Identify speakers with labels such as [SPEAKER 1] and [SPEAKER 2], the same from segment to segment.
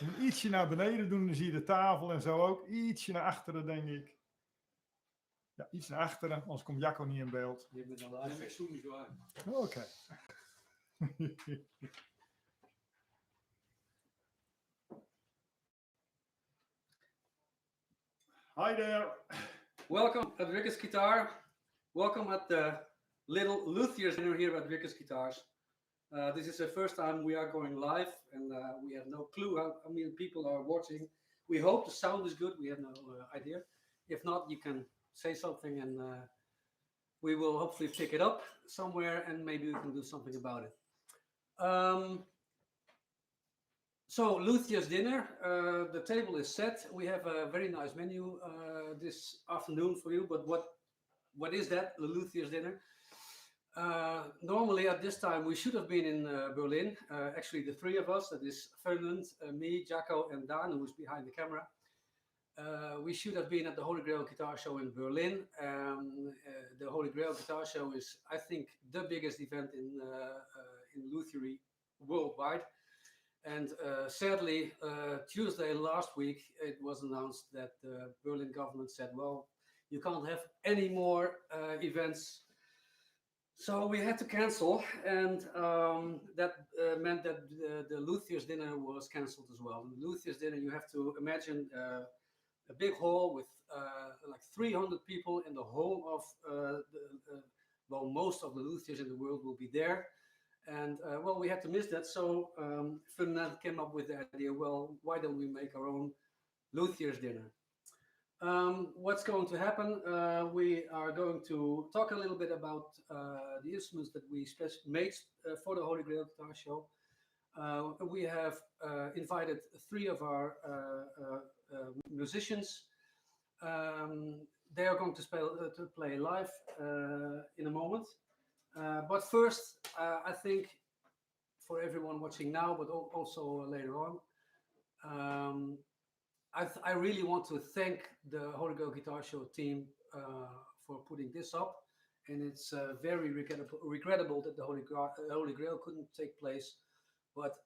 [SPEAKER 1] Ietsje naar beneden doen, dan zie je de tafel en zo ook. Ietsje naar achteren, denk ik. Ja, iets naar achteren, anders komt Jacco niet in beeld.
[SPEAKER 2] Je bent al live. Ik zoek niet zo uit.
[SPEAKER 1] Oké. Hi there.
[SPEAKER 2] Welcome at Rikkers Guitar. Welcome at the little Luthier's dinner here at Rikkers Guitars. This is the first time we are going live, and we have no clue how many people are watching. We hope the sound is good. We have no idea. If not, you can say something, and we will hopefully pick it up somewhere, and maybe we can do something about it. So Luthier's dinner, the table is set. We have a very nice menu this afternoon for you. But what is that? The Luthier's dinner. Normally at this time we should have been in Berlin. Actually, the three of us, that is Fernand, me, Jacco, and Dan, who is behind the camera. We should have been at the Holy Grail Guitar Show in Berlin. The Holy Grail Guitar Show is, I think, the biggest event in luthiery worldwide. And sadly, Tuesday last week, it was announced that the Berlin government said, well, you can't have any more events. So we had to cancel, and that meant that the Luthier's dinner was cancelled as well. The Luthier's dinner, you have to imagine a big hall with like 300 people, and the whole of, well, most of the luthiers in the world will be there. And well, we had to miss that, so Fernand came up with the idea, well, why don't we make our own Luthier's dinner? What's going to happen? We are going to talk a little bit about the instruments that we made for the Holy Grail Guitar Show. We have invited three of our musicians. They are going to play live in a moment. But first, I think for everyone watching now, but also later on, I really want to thank the Holy Grail Guitar Show team for putting this up. And it's very regrettable that the Holy Grail couldn't take place. But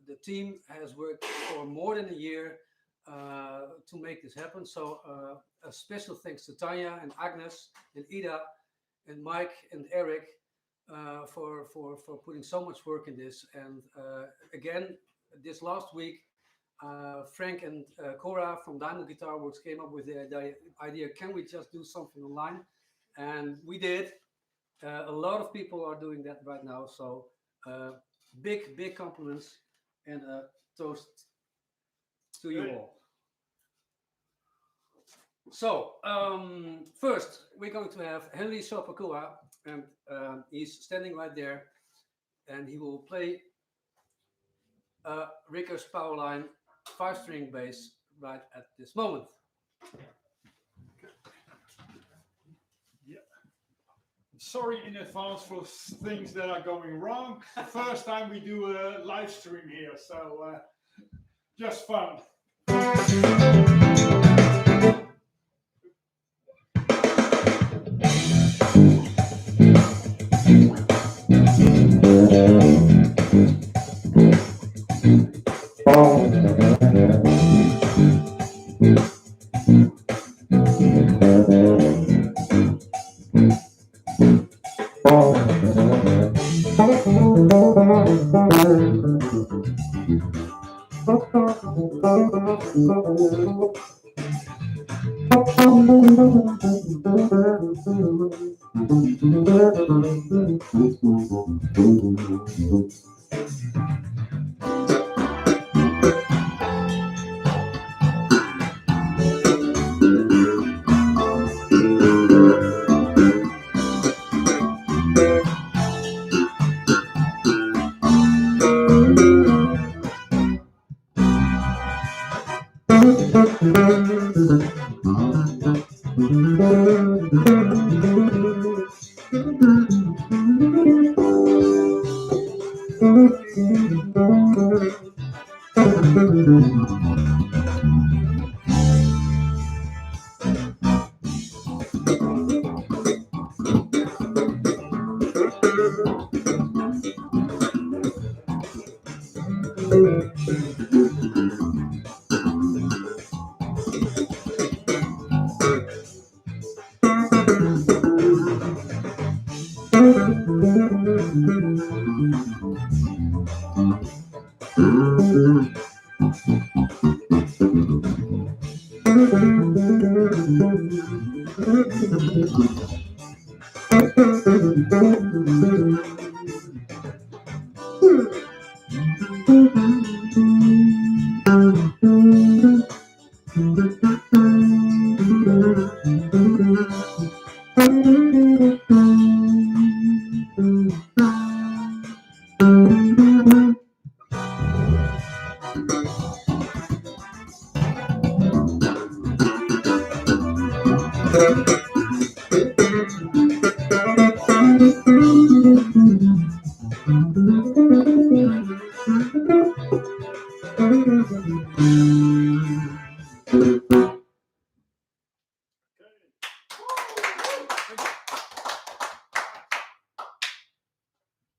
[SPEAKER 2] the team has worked for more than a year to make this happen. So a special thanks to Tanya and Agnes and Ida and Mike and Eric for putting so much work in this. And again, this last week, Frank and Cora from Diamond Guitar Works came up with the idea, can we just do something online? And we did. A lot of people are doing that right now. So big compliments and a toast to you all. So first we're going to have Henry Sopakua, and he's standing right there, and he will play a Rikkers Powerline 5-string bass right at this moment.
[SPEAKER 1] Yeah. Sorry in advance for things that are going wrong. First time we do a live stream here, so just fun.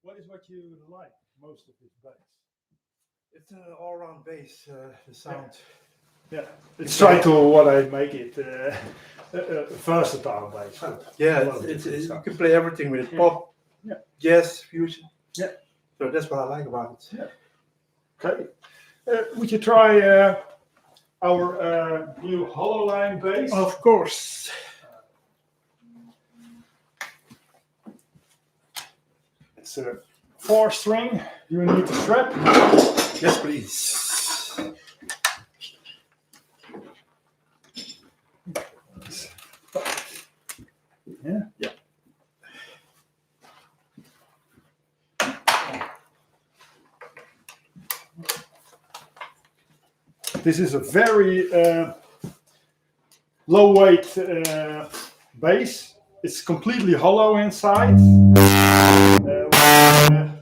[SPEAKER 1] What is what you like most of this bass?
[SPEAKER 3] It's an all-round bass, the sound.
[SPEAKER 1] Yeah, it's trying to what I make it versatile bass.
[SPEAKER 3] Yeah, you can play everything with it. Pop, jazz, fusion.
[SPEAKER 1] Yeah.
[SPEAKER 3] So that's what I like about it.
[SPEAKER 1] Yeah. Okay. Would you try our new HoloLine bass?
[SPEAKER 3] Of course.
[SPEAKER 1] It's a 4-string. You need the strap.
[SPEAKER 3] Yes, please.
[SPEAKER 1] Yeah.
[SPEAKER 3] Yeah.
[SPEAKER 1] This is a very low weight bass. It's completely hollow inside. With,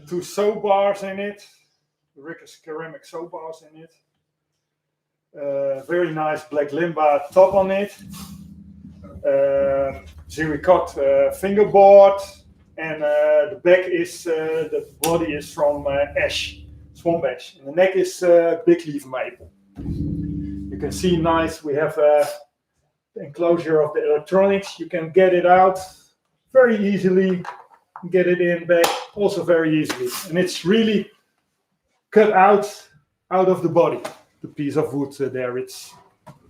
[SPEAKER 1] 2 sew bars in it. Rikkers ceramic sew bars in it. Very nice black limba top on it. Zericot fingerboard, and the back is the body is from ash, swamp ash, and the neck is big leaf maple. You can see nice. We have the enclosure of the electronics. You can get it out very easily, get it in back also very easily, and it's really cut out of the body. The piece of wood there, it's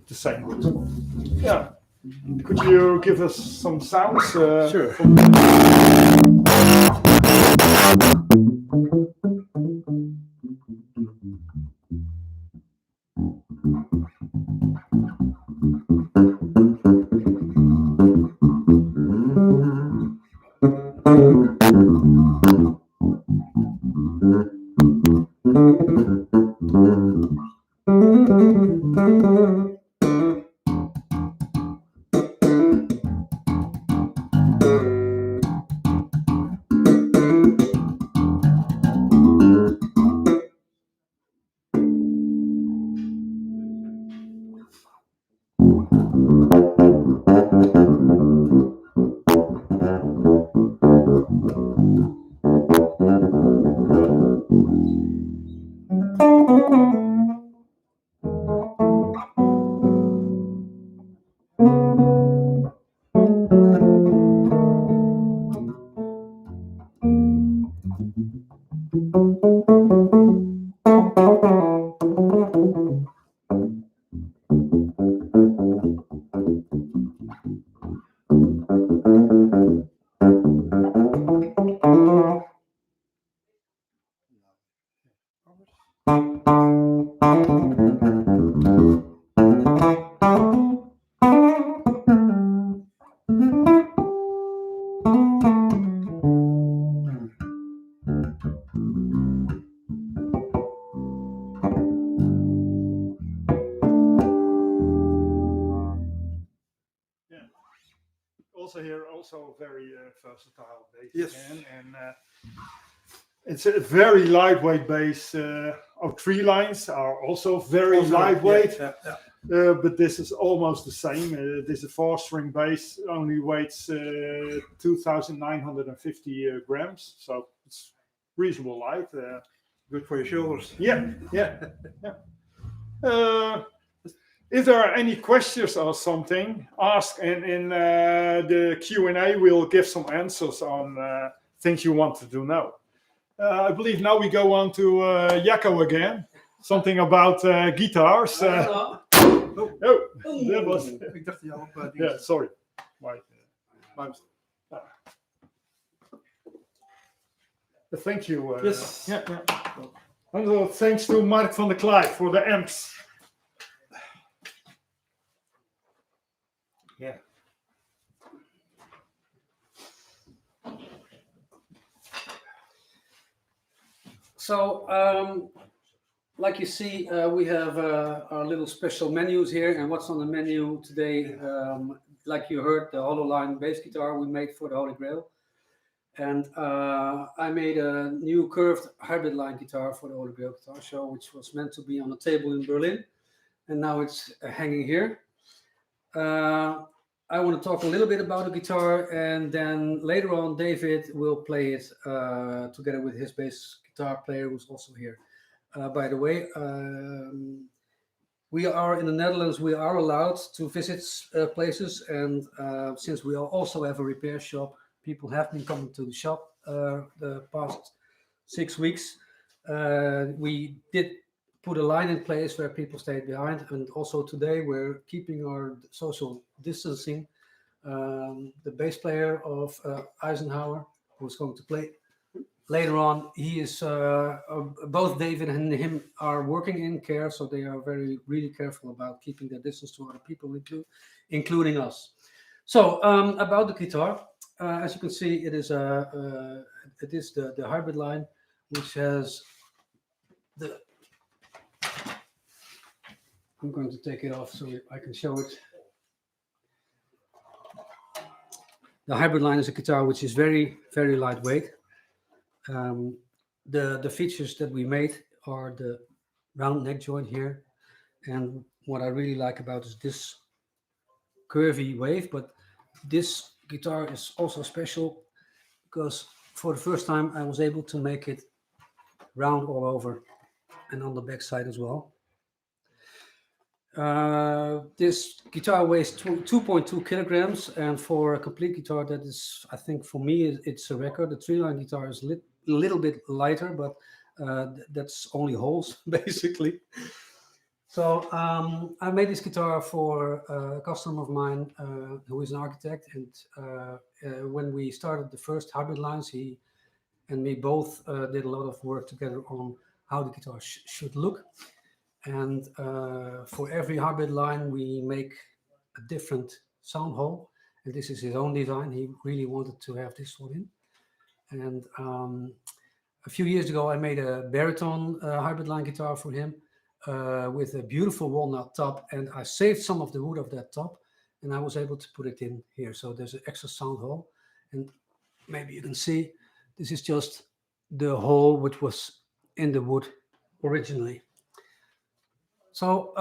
[SPEAKER 1] the same wood. Yeah. Could you give us some sounds?
[SPEAKER 3] Sure.
[SPEAKER 1] Also here, also very versatile bass.
[SPEAKER 3] Yes.
[SPEAKER 1] Again, and it's a very lightweight bass. Our Treelines are also very lightweight.
[SPEAKER 3] Yeah.
[SPEAKER 1] But this is almost the same. This is a 4-string bass, only weighs 2,950 grams, so it's reasonable light.
[SPEAKER 3] Good for your shoulders.
[SPEAKER 1] Yeah. If there are any questions or something, ask, and in the Q&A we'll give some answers on things you wanted to know. I believe now we go on to Jacco again. something about guitars.
[SPEAKER 2] Oh,
[SPEAKER 1] That was.
[SPEAKER 3] Ik dacht jou op
[SPEAKER 1] Yeah, sorry. Thank you.
[SPEAKER 3] Yes.
[SPEAKER 1] Yeah. Also, thanks to Mark van der Klaaij for the amps. Yeah.
[SPEAKER 2] So, like you see, we have our little special menus here, and what's on the menu today, like you heard, the HoloLine bass guitar we made for the Holy Grail. And I made a new curved hybrid line guitar for the Holy Grail Guitar Show, which was meant to be on a table in Berlin, and now it's hanging here. I want to talk a little bit about the guitar, and then later on David will play it together with his bass guitar player, who's also here. By the way, we are in the Netherlands, we are allowed to visit places, and since we also have a repair shop, people have been coming to the shop the past 6 weeks. We did put a line in place where people stayed behind, and also today we're keeping our social distancing. The bass player of Eisenhower, who's going to play later on, he is both David and him are working in care, so they are really careful about keeping their distance to other people, including us. So about the guitar, as you can see, it is the hybrid line, which has the. I'm going to take it off so I can show it. The hybrid line is a guitar which is very lightweight. The features that we made are the round neck joint here, and what I really like about is this curvy wave. But this guitar is also special because for the first time I was able to make it round all over and on the back side as well. This guitar weighs 2.2 kilograms, and for a complete guitar, that is, I think for me, it's a record. The Treeline guitar is a little bit lighter, but that's only holes, basically. So I made this guitar for a customer of mine who is an architect, and when we started the first hybrid lines, he and me both did a lot of work together on how the guitar should look. And for every hybrid line, we make a different sound hole. And this is his own design. He really wanted to have this one in. And a few years ago, I made a baritone hybrid line guitar for him with a beautiful walnut top. And I saved some of the wood of that top, and I was able to put it in here. So there's an extra sound hole. And maybe you can see, this is just the hole which was in the wood originally. So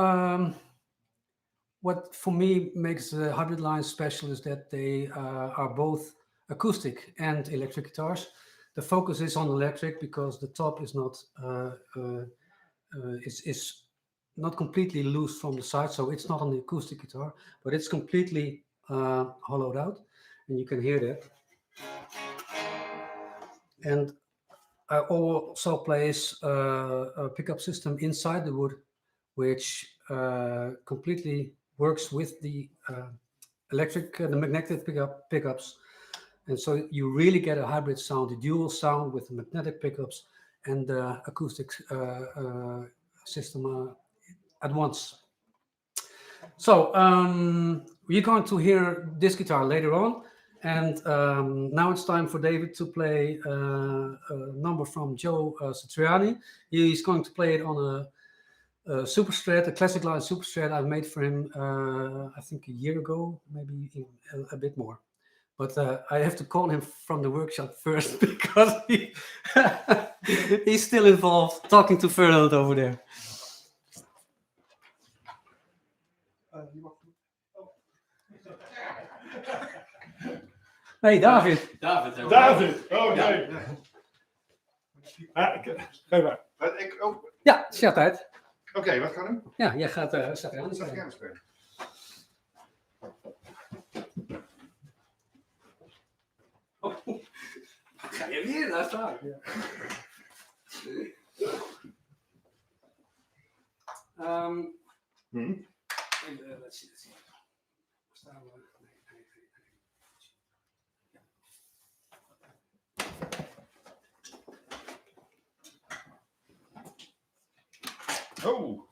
[SPEAKER 2] what for me makes the hybrid lines special is that they are both acoustic and electric guitars. The focus is on electric because the top is not is not completely loose from the side, so it's not on the acoustic guitar, but it's completely hollowed out, and you can hear that. And I also place a pickup system inside the wood, which completely works with the electric, the magnetic pickups. And so you really get a hybrid sound, a dual sound with the magnetic pickups and the acoustic system at once. So we're going to hear this guitar later on. And now it's time for David to play a number from Joe Satriani. He's going to play it on a Super Strat, a classic line Super Strat I made for him, I think a year ago, maybe a bit more. But I have to call him from the workshop first because he's still involved talking to Fernand over there. Hey, David.
[SPEAKER 1] David, okay. Geef maar.
[SPEAKER 2] Ja, het is jouw tijd.
[SPEAKER 4] Oké, wat gaan we doen?
[SPEAKER 2] Ja, jij gaat Satriani
[SPEAKER 4] Satriani
[SPEAKER 2] spelen.
[SPEAKER 4] spelen.
[SPEAKER 2] Ga je weer naar staan? Ja. Let's see. Staan we?
[SPEAKER 4] Oh.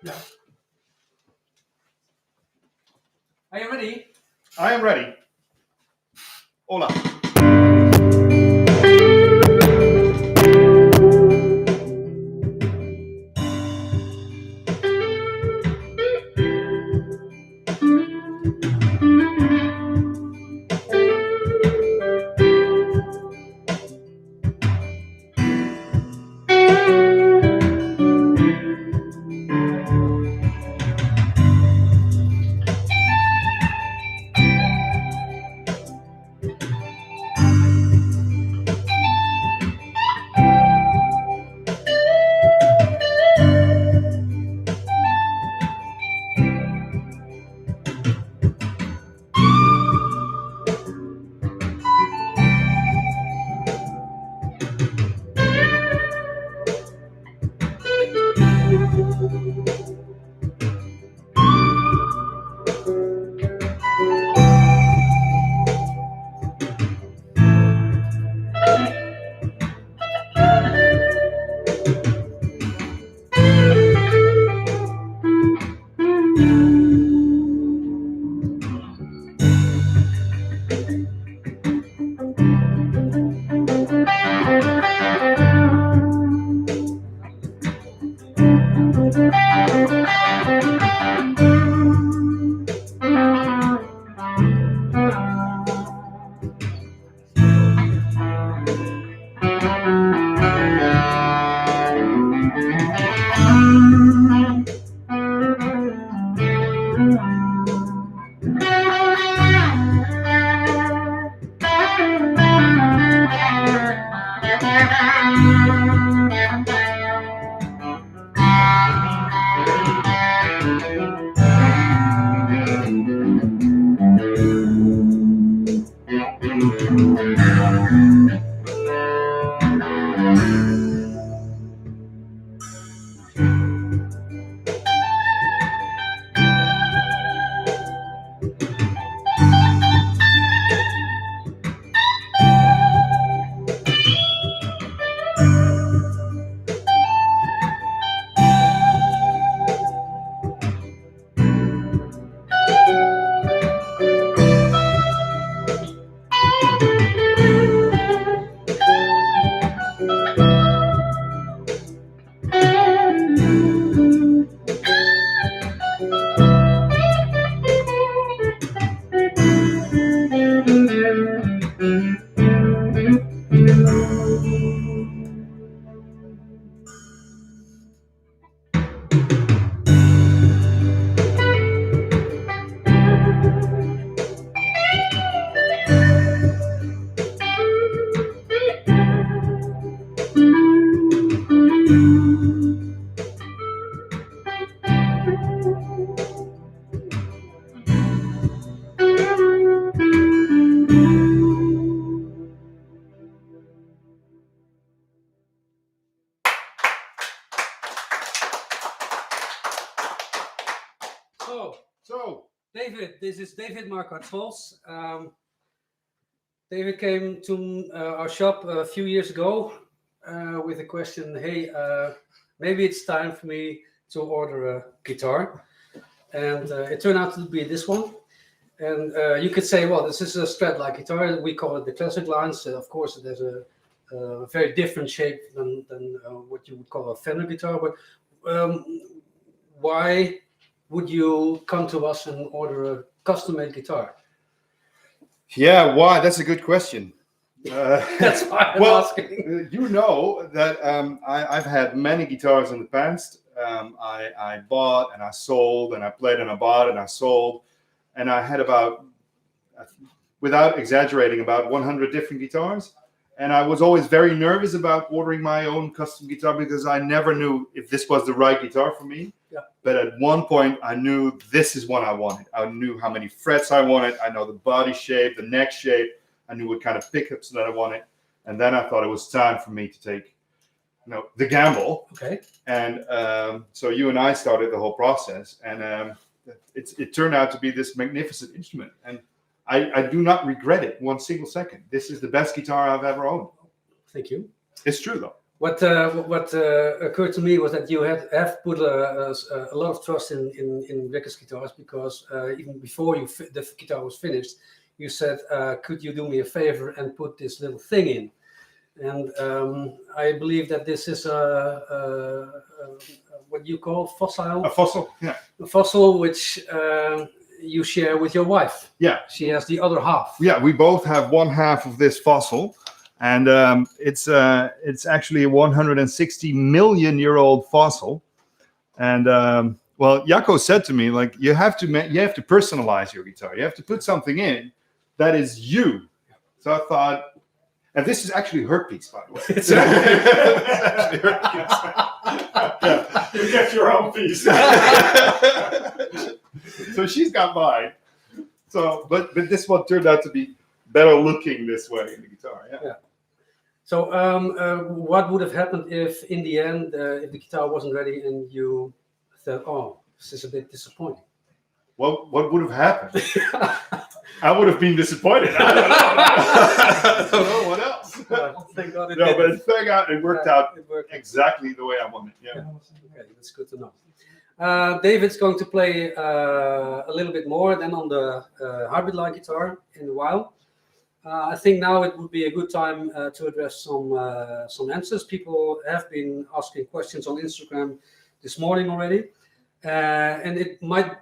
[SPEAKER 1] Yeah.
[SPEAKER 2] Are you ready?
[SPEAKER 4] I am ready. Hola.
[SPEAKER 2] So, David, this is David Marquardt-Scholz. David came to our shop a few years ago with a question, hey, maybe it's time for me to order a guitar. And it turned out to be this one. And you could say, well, this is a Strat-like guitar. We call it the classic lines. Of course, it has a very different shape than what you would call a Fender guitar. But why would you come to us and order a custom-made guitar?
[SPEAKER 4] Yeah, why? That's a good question.
[SPEAKER 2] That's why I'm asking.
[SPEAKER 4] You know that I've had many guitars in the past. I bought and I sold, and I played and I bought and I sold. And I had about, without exaggerating, about 100 different guitars. And I was always very nervous about ordering my own custom guitar because I never knew if this was the right guitar for me.
[SPEAKER 2] Yeah.
[SPEAKER 4] But at one point, I knew this is what I wanted. I knew how many frets I wanted. I know the body shape, the neck shape. I knew what kind of pickups that I wanted. And then I thought it was time for me to take the gamble.
[SPEAKER 2] Okay.
[SPEAKER 4] And so you and I started the whole process, and it turned out to be this magnificent instrument. And I do not regret it one single second. This is the best guitar I've ever owned.
[SPEAKER 2] Thank you.
[SPEAKER 4] It's true, though.
[SPEAKER 2] What occurred to me was that you have put a lot of trust in Rikkers guitars, because even before the guitar was finished, you said, could you do me a favor and put this little thing in? And I believe that this is what you call fossil.
[SPEAKER 4] A fossil, yeah.
[SPEAKER 2] A fossil which you share with your wife.
[SPEAKER 4] Yeah.
[SPEAKER 2] She has the other half.
[SPEAKER 4] Yeah, we both have one half of this fossil. And it's actually a 160 million year old fossil. And well, Jacco said to me, like, you have to personalize your guitar. You have to put something in that is you. So I thought, and this is actually her piece, by the way.
[SPEAKER 1] It's actually her piece. You get your own piece.
[SPEAKER 4] So she's got mine. So, but this one turned out to be better looking this way in the guitar. Yeah.
[SPEAKER 2] So, what would have happened if, in the end, if the guitar wasn't ready and you thought, "Oh, this is a bit disappointing"?
[SPEAKER 4] What would have happened? I would have been disappointed. I don't know. I don't know what else.
[SPEAKER 2] Thank God it
[SPEAKER 4] No,
[SPEAKER 2] did.
[SPEAKER 4] but it worked out
[SPEAKER 2] It worked.
[SPEAKER 4] exactly the way I wanted. Yeah.
[SPEAKER 2] Okay, that's good to know. David's going to play a little bit more than on the hybrid line guitar in a while. I think now it would be a good time to address some answers. People have been asking questions on Instagram this morning already, and it might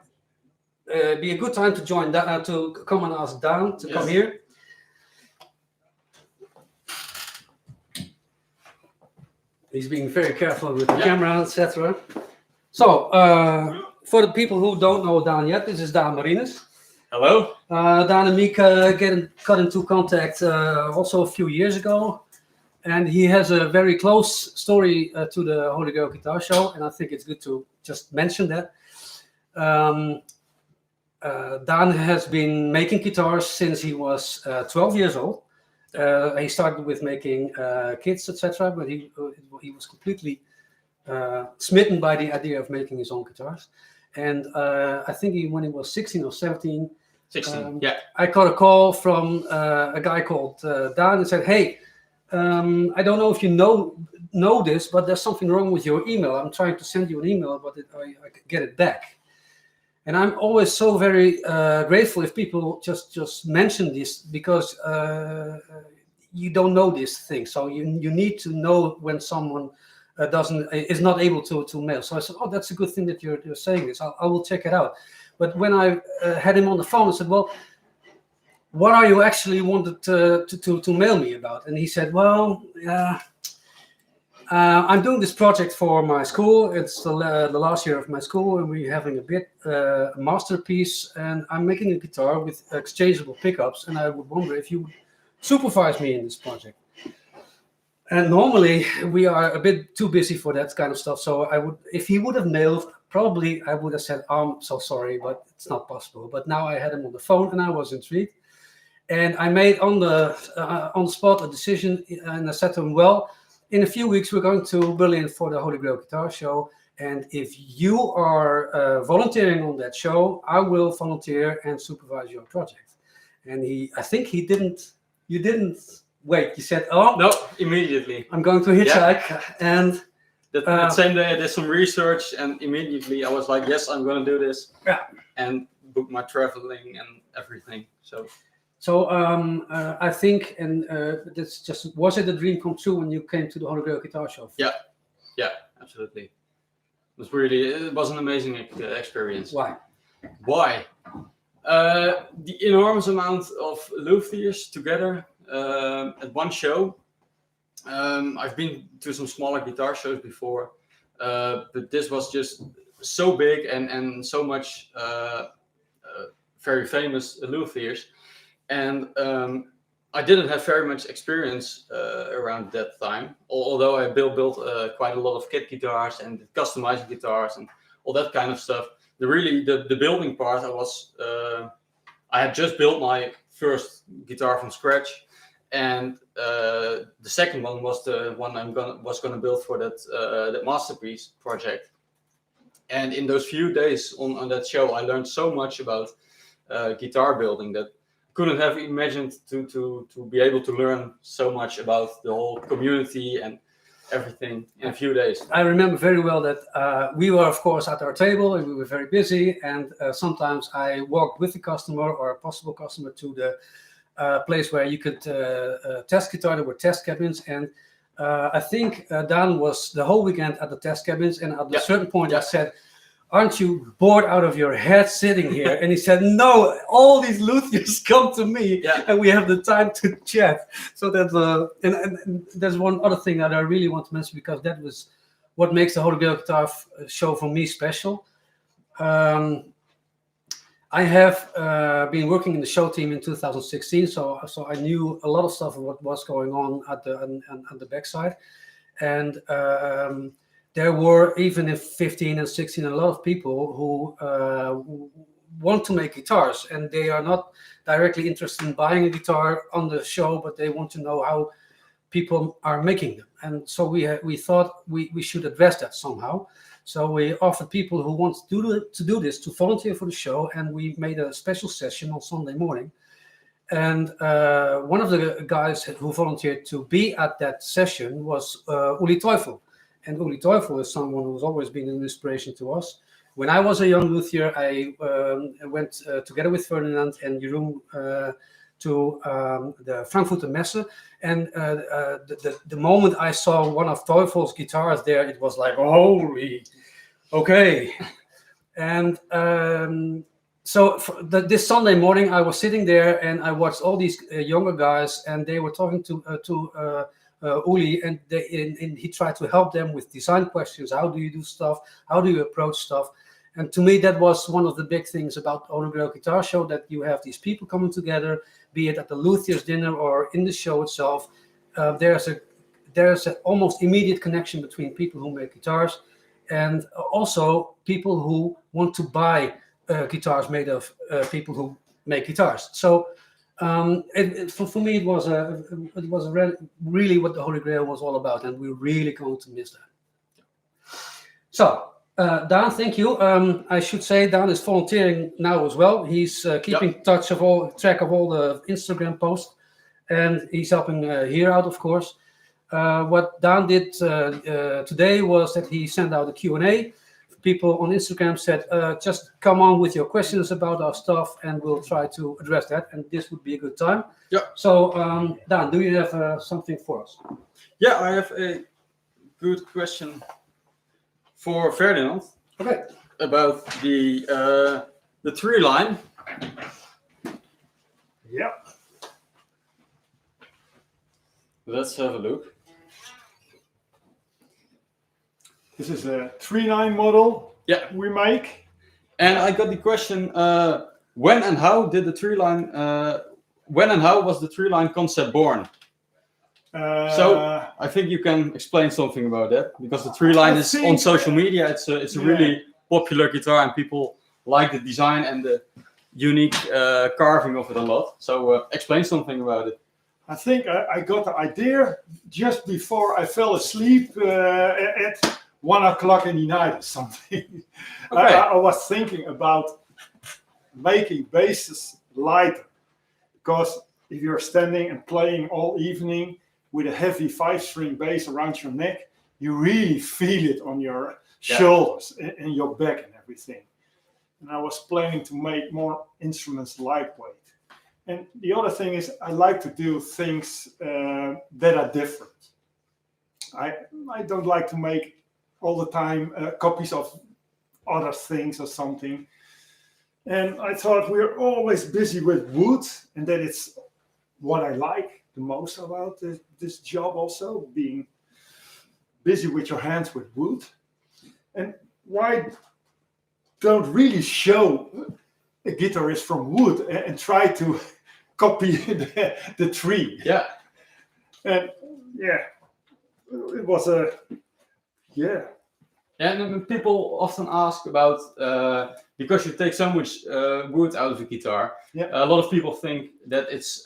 [SPEAKER 2] be a good time to join that, to come and ask Dan to come here. He's being very careful with the camera, etc. So, for the people who don't know Dan yet, this is Dan Marines.
[SPEAKER 5] Hello.
[SPEAKER 2] Dan and me got into contact also a few years ago, and he has a very close story to the Holy Grail Guitar Show, and I think it's good to just mention that. Dan has been making guitars since he was 12 years old. He started with making kits, etc., but he was completely smitten by the idea of making his own guitars. And I think when he was 16 or 17,
[SPEAKER 5] 16, yeah.
[SPEAKER 2] I got a call from a guy called Dan and said, "Hey, I don't know if you know this, but there's something wrong with your email. I'm trying to send you an email, but I get it back." And I'm always so very grateful if people just mention this, because you don't know these things. So you need to know when someone is not able to mail. So I said, "Oh, that's a good thing that you're saying this. I will check it out." But when I had him on the phone, I said, "Well, what are you actually wanted to mail me about?" And he said, "Well, I'm doing this project for my school. It's the last year of my school, and we're having a masterpiece. And I'm making a guitar with exchangeable pickups, and I would wonder if you would supervise me in this project." And normally we are a bit too busy for that kind of stuff. So I would, if he would have mailed, probably I would have said, "I'm so sorry, but it's not possible." But now I had him on the phone, and I was intrigued, and I made on the spot a decision, and I said to him, "Well, in a few weeks we're going to Berlin for the Holy Grail Guitar Show, and if you are volunteering on that show, I will volunteer and supervise your project." And you didn't wait. You said, "Oh
[SPEAKER 5] No, immediately.
[SPEAKER 2] I'm going to hitchhike," and
[SPEAKER 5] That same day I did some research, and immediately I was like, "Yes, I'm going to do this."
[SPEAKER 2] Yeah.
[SPEAKER 5] And book my traveling and everything.
[SPEAKER 2] So I think, and that's just, was it a dream come true when you came to the Holy Grail Guitar Show?
[SPEAKER 5] Yeah, absolutely. It was an amazing experience.
[SPEAKER 2] Why?
[SPEAKER 5] Why? The enormous amount of luthiers together at one show. I've been to some smaller guitar shows before, but this was just so big and so much very famous luthiers. And I didn't have very much experience around that time, although I built quite a lot of kit guitars and customizing guitars and all that kind of stuff. The building part, I had just built my first guitar from scratch, and the second one was the one was gonna build for that masterpiece project. And in those few days on that show, I learned so much about guitar building that couldn't have imagined to be able to learn so much about the whole community and everything in a few days.
[SPEAKER 2] I remember very well that we were, of course, at our table and we were very busy. And sometimes I walked with the customer or a possible customer to the place where you could test guitar. There were test cabins, and I think Dan was the whole weekend at the test cabins. And at a certain point, I said, "Aren't you bored out of your head sitting here?" And he said, "No, all these luthiers come to me, and we have the time to chat." So that, and there's one other thing that I really want to mention, because that was what makes the Holy Grail Guitar Show for me special. I have been working in the show team in 2016, so I knew a lot of stuff of what was going on at the backside, and there were, even in 15 and 16, a lot of people who want to make guitars, and they are not directly interested in buying a guitar on the show, but they want to know how people are making them. And so we thought we should address that somehow. So we offered people who want to do this to volunteer for the show, and we made a special session on Sunday morning. And one of the guys who volunteered to be at that session was Uli Teufel. And Uli Teufel is someone who's always been an inspiration to us. When I was a young luthier, I went together with Ferdinand and Jeroen to the Frankfurter Messe. And the moment I saw one of Teufel's guitars there, it was like, holy, okay. And so this Sunday morning, I was sitting there and I watched all these younger guys, and they were talking to Uli, and he tried to help them with design questions. How do you do stuff? How do you approach stuff? And to me, that was one of the big things about Holy Grail Guitar Show, that you have these people coming together, be it at the Luthier's dinner or in the show itself. There's an almost immediate connection between people who make guitars and also people who want to buy guitars made of people who make guitars. So for me, it was really what the Holy Grail was all about, and we're really going to miss that. So, Dan, thank you. I should say Dan is volunteering now as well. He's keeping track of all the Instagram posts, and he's helping here out, of course. What Dan did today was that he sent out a Q&A. People on Instagram said, just come on with your questions about our stuff, and we'll try to address that, and this would be a good time.
[SPEAKER 5] Yeah.
[SPEAKER 2] So, Dan, do you have something for us?
[SPEAKER 5] Yeah, I have a good question for Ferdinand.
[SPEAKER 2] Okay.
[SPEAKER 5] About the Treeline.
[SPEAKER 1] Yeah.
[SPEAKER 5] Let's have a look.
[SPEAKER 1] This is a Treeline model we make.
[SPEAKER 5] And I got the question, when and how was the Treeline concept born? So I think you can explain something about that, because the Treeline is on social media. It's a really popular guitar, and people like the design and the unique carving of it a lot. So explain something about it.
[SPEAKER 1] I think I got the idea just before I fell asleep at 1 o'clock in the night or something.
[SPEAKER 5] Okay.
[SPEAKER 1] I was thinking about making basses lighter, because if you're standing and playing all evening with a heavy 5-string bass around your neck, you really feel it on your shoulders and your back and everything. And I was planning to make more instruments lightweight. And the other thing is, I like to do things that are different. I don't like to make all the time copies of other things or something. And I thought we're always busy with wood, and that it's what I like the most about this job, also being busy with your hands with wood. And why don't really show a guitarist from wood and try to copy the tree?
[SPEAKER 5] Yeah.
[SPEAKER 1] And it was
[SPEAKER 5] And people often ask about, because you take so much wood out of a guitar, a lot of people think that it's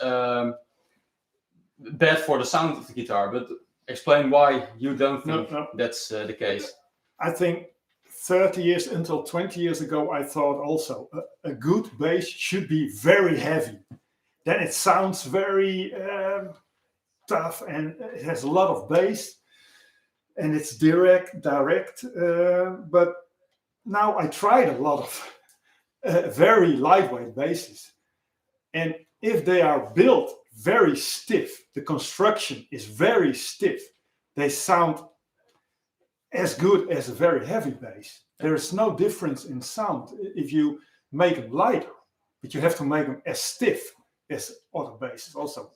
[SPEAKER 5] bad for the sound of the guitar. But explain why you don't think
[SPEAKER 1] No.
[SPEAKER 5] that's the case.
[SPEAKER 1] I think 30 years until 20 years ago, I thought also a good bass should be very heavy. Then it sounds very tough and it has a lot of bass and it's direct. But now I tried a lot of very lightweight basses. And if they are built very stiff, the construction is very stiff, they sound as good as a very heavy bass. There is no difference in sound if you make them lighter, but you have to make them as stiff as other basses also.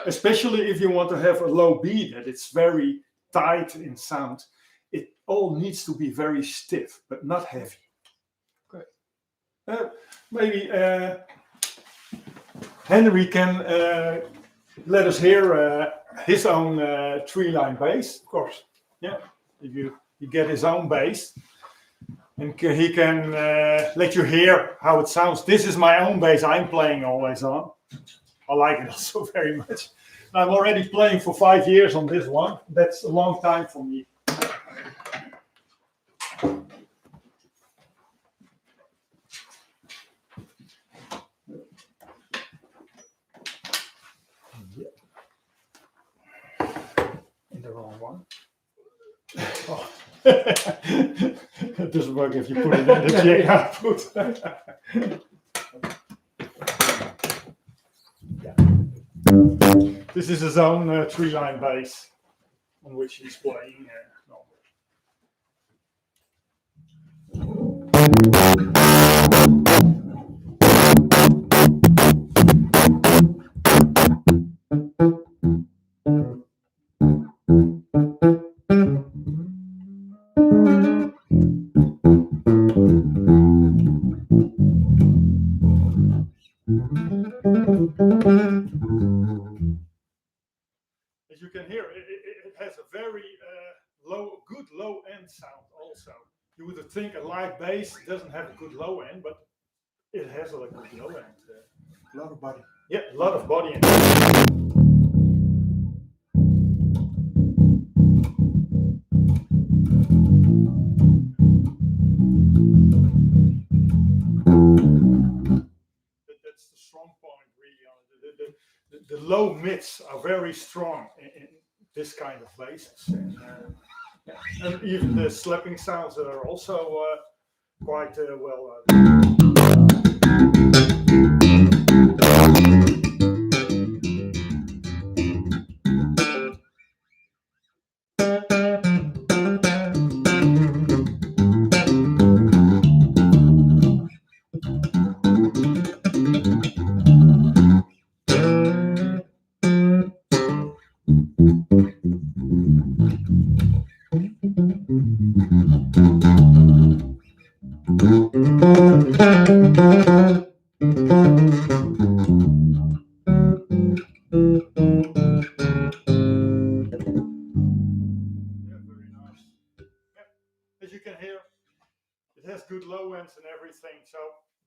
[SPEAKER 1] Especially if you want to have a low B that it's very tight in sound. It all needs to be very stiff, but not heavy.
[SPEAKER 5] Great.
[SPEAKER 1] Maybe Henry can let us hear his own Treeline bass.
[SPEAKER 3] Of course.
[SPEAKER 1] Yeah, if you get his own bass, and he can let you hear how it sounds. This is my own bass I'm playing always on. I like it also very much. I'm already playing for 5 years on this one. That's a long time for me. In the wrong one. Oh. It doesn't work if you put it in the jack output. This is his own Treeline bass on which he's playing. As you can hear, it has a very good low end sound also. You would think a light bass doesn't have a good low end, but it has a good low end.
[SPEAKER 3] A lot of body.
[SPEAKER 1] Yeah, a lot of body in it. That's the strong point, really. The low mids are very strong in this kind of basses. And even the slapping sounds that are also quite well. As you can hear, it has good low ends and everything, so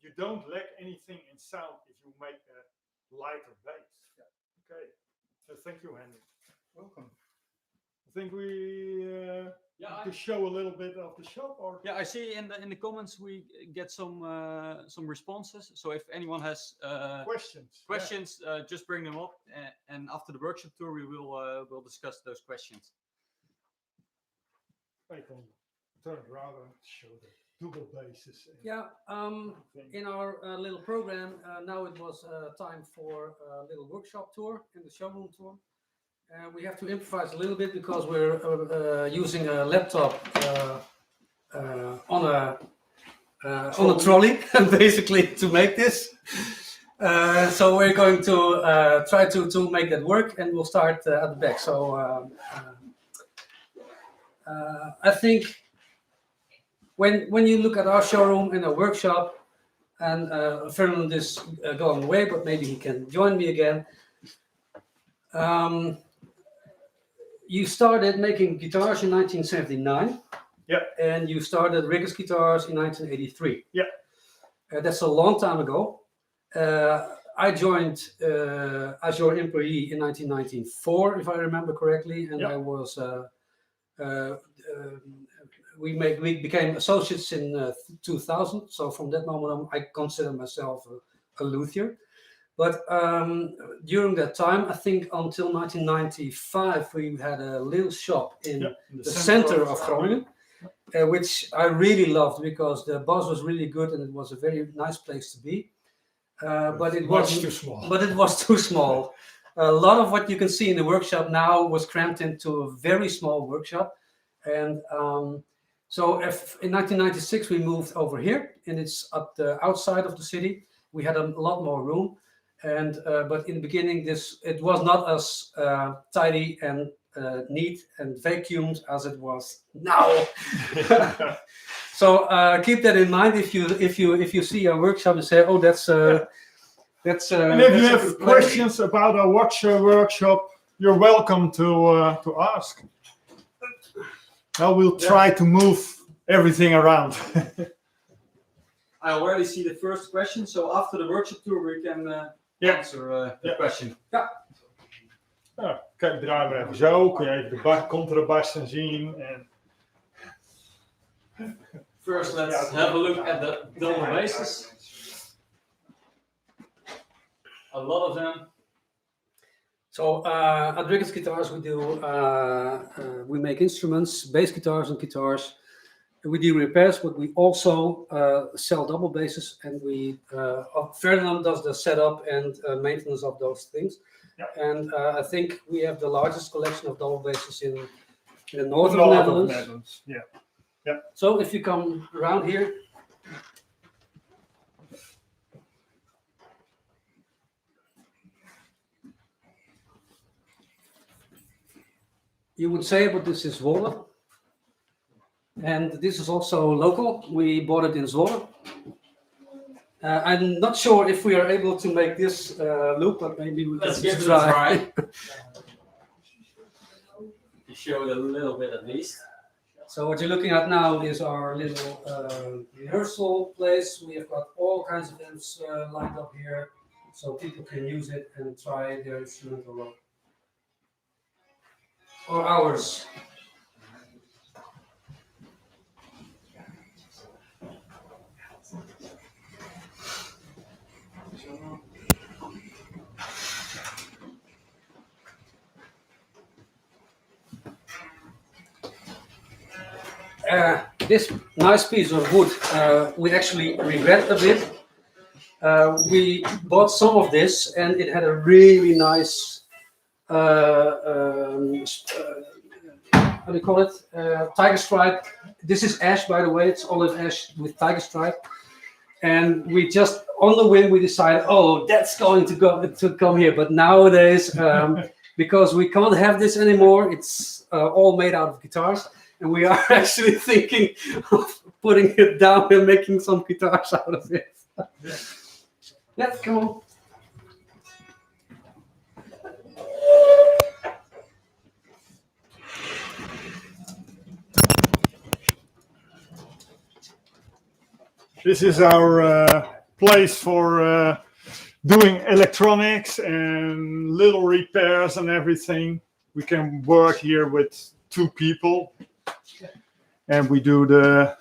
[SPEAKER 1] you don't lack anything in sound if you make a lighter bass. Yeah. Okay, thank you, Henry.
[SPEAKER 3] Welcome.
[SPEAKER 1] I think we to show a little bit of the shop, or
[SPEAKER 5] I see in the comments we get some responses. So if anyone has questions, just bring them up, and after the workshop tour, we will discuss those questions.
[SPEAKER 1] I can turn it around and show the double basses.
[SPEAKER 2] In our little program, now it was time for a little workshop tour in the showroom tour. We have to improvise a little bit because we're using a laptop on a trolley, basically, to make this. So we're going to try to make that work, and we'll start at the back. So I think when you look at our showroom and our workshop, and Fernand is going away, but maybe he can join me again. You started making guitars in 1979.
[SPEAKER 1] Yeah.
[SPEAKER 2] And you started Rikkers guitars in 1983.
[SPEAKER 1] Yeah.
[SPEAKER 2] That's a long time ago. I joined as your employee in 1994, if I remember correctly, and I was. We became associates in 2000. So from that moment on, I consider myself a luthier. But during that time, I think until 1995, we had a little shop in the center of Groningen, which I really loved because the boss was really good and it was a very nice place to be. But it was
[SPEAKER 1] too small.
[SPEAKER 2] But it was too small. A lot of what you can see in the workshop now was cramped into a very small workshop. And so in 1996, we moved over here, and it's at the outside of the city. We had a lot more room. And but in the beginning, it was not as tidy and neat and vacuumed as it was now. So keep that in mind if you see a workshop and say, "Oh, that's."
[SPEAKER 1] And if you have questions about our workshop, you're welcome to ask. I will try to move everything around.
[SPEAKER 5] I already see the first question, so after the workshop tour we can answer the question.
[SPEAKER 2] Ja.
[SPEAKER 1] Ja, kijk, draaien we even zo. Kun je even de contrabassen zien. En...
[SPEAKER 5] First, let's have a look at the double basses. A lot of them.
[SPEAKER 2] So at Rikkers Guitars, we make instruments, bass guitars and guitars. We do repairs, but we also sell double basses, and Ferdinand does the setup and maintenance of those things.
[SPEAKER 1] Yeah.
[SPEAKER 2] And I think we have the largest collection of double basses in the north of the Netherlands.
[SPEAKER 1] Yeah. Yeah.
[SPEAKER 2] So if you come around here, you would say, but this is Zwolle. And this is also local. We bought it in Zwolle. I'm not sure if we are able to make this loop, but maybe we can
[SPEAKER 5] give it a
[SPEAKER 2] try.
[SPEAKER 5] You showed a little bit at least.
[SPEAKER 2] So what you're looking at now is our little rehearsal place. We have got all kinds of amps lined up here, so people can use it and try their instrumental or ours. This nice piece of wood, we actually regret a bit. We bought some of this, and it had a really nice, how do you call it? Tiger stripe. This is ash, by the way. It's olive ash with tiger stripe. And we just, on the whim, we decided, oh, that's going to come here. But nowadays, because we can't have this anymore, it's all made out of guitars. And we are actually thinking of putting it down and making some guitars out of it. Yeah, come on.
[SPEAKER 1] This is our place for doing electronics and little repairs and everything. We can work here with 2 people. And we do the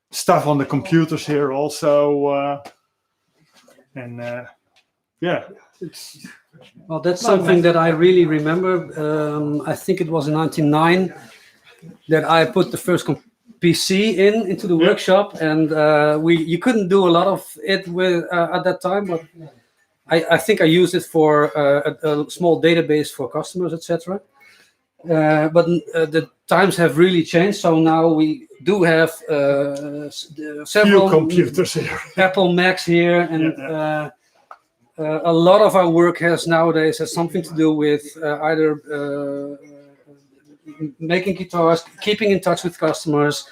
[SPEAKER 1] stuff on the computers here also. Yeah, it's...
[SPEAKER 2] Well, that's something that I really remember. I think it was in 1999 that I put the first PC into the workshop, and you couldn't do a lot of it with at that time, but I think I used it for a small database for customers, etc. But the times have really changed, so now we do have several
[SPEAKER 1] computers here.
[SPEAKER 2] Apple Macs here, and a lot of our work nowadays has something to do with either making guitars, keeping in touch with customers,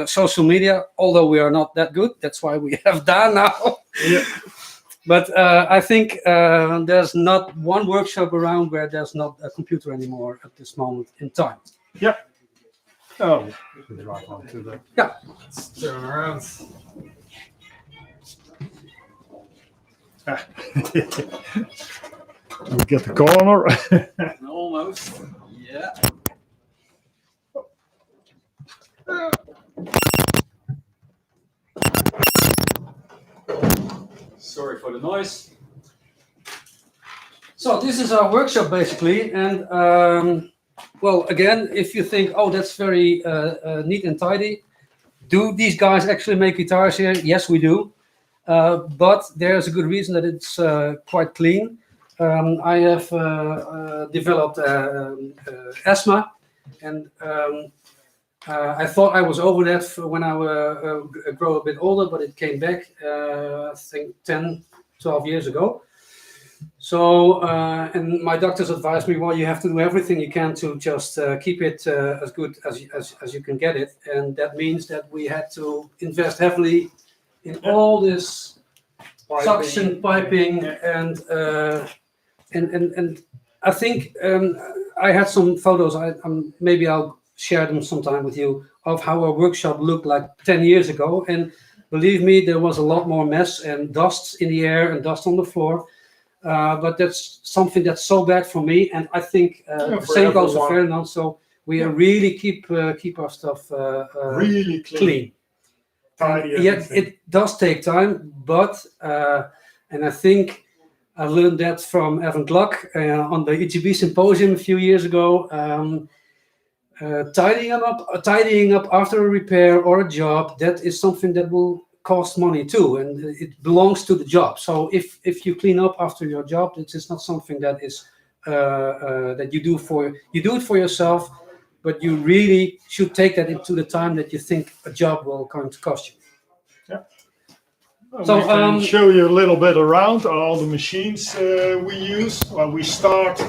[SPEAKER 2] social media, although we are not that good. That's why we have Daan now.
[SPEAKER 1] Yeah.
[SPEAKER 2] But I think there's not one workshop around where there's not a computer anymore at this moment in time.
[SPEAKER 1] Yeah. Oh, right on to the...
[SPEAKER 2] Yeah.
[SPEAKER 5] Let's turn around.
[SPEAKER 1] We get the corner.
[SPEAKER 5] Almost. Yeah. Sorry for the noise.
[SPEAKER 2] So this is our workshop basically, and well, again, if you think, oh, that's very neat and tidy, do these guys actually make guitars here? Yes, we do, but there's a good reason that it's quite clean. I have developed asthma, and I thought I was over that when I grow a bit older, but it came back, I think 10, 12 years ago. So, and my doctors advised me, well, you have to do everything you can to just keep it as good as you can get it. And that means that we had to invest heavily in all this suction piping, and I think I had some photos. Maybe I'll share them sometime with you of how our workshop looked like 10 years ago. And believe me, there was a lot more mess and dust in the air and dust on the floor. But that's something that's so bad for me, and I think the same goes for Ferdinand. So we really keep our stuff
[SPEAKER 1] really clean. Tidy.
[SPEAKER 2] Yeah, it does take time, but and I think I learned that from Evan Gluck on the EGB symposium a few years ago. Tidying up after a repair or a job, that is something that will cost money too, and it belongs to the job. So if you clean up after your job, it is not something that is that you do it for yourself, but you really should take that into the time that you think a job will going to cost you.
[SPEAKER 1] Yeah. Well,
[SPEAKER 2] So
[SPEAKER 1] we can show you a little bit around all the machines we use. Well, we start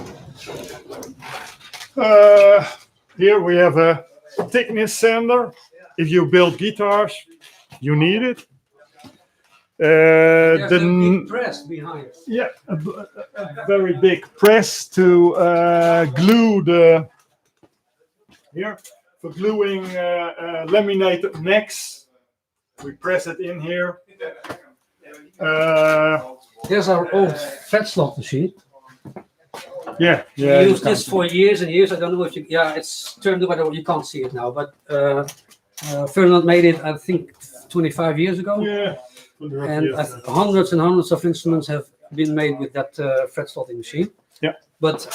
[SPEAKER 1] here. We have a thickness sander. If you build guitars, you need it.
[SPEAKER 2] There's a big press behind.
[SPEAKER 1] Yeah, a very big press to glue the here for gluing laminated necks. We press it in here.
[SPEAKER 2] There's our old fat slot machine.
[SPEAKER 1] Yeah.
[SPEAKER 2] We used this for years and years. I don't know if you. Yeah, it's turned over. You can't see it now, but Ferdinand made it, I think, 25 years ago.
[SPEAKER 1] Yeah.
[SPEAKER 2] And hundreds and hundreds of instruments have been made with that fret slotting machine.
[SPEAKER 1] Yeah.
[SPEAKER 2] But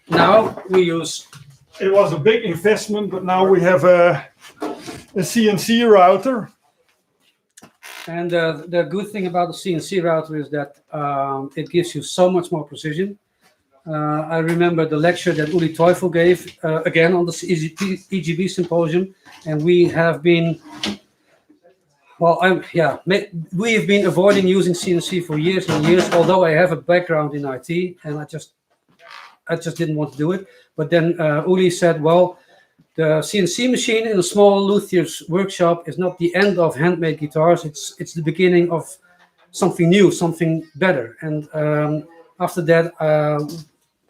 [SPEAKER 2] now we use.
[SPEAKER 1] It was a big investment, but now we have a CNC router.
[SPEAKER 2] And the good thing about the CNC router is that it gives you so much more precision. I remember the lecture that Uli Teufel gave again on the EGB symposium, and we have been. Well, we have been avoiding using CNC for years and years. Although I have a background in IT, and I just didn't want to do it. But then Uli said, "Well, the CNC machine in a small luthier's workshop is not the end of handmade guitars. It's the beginning of something new, something better." And after that,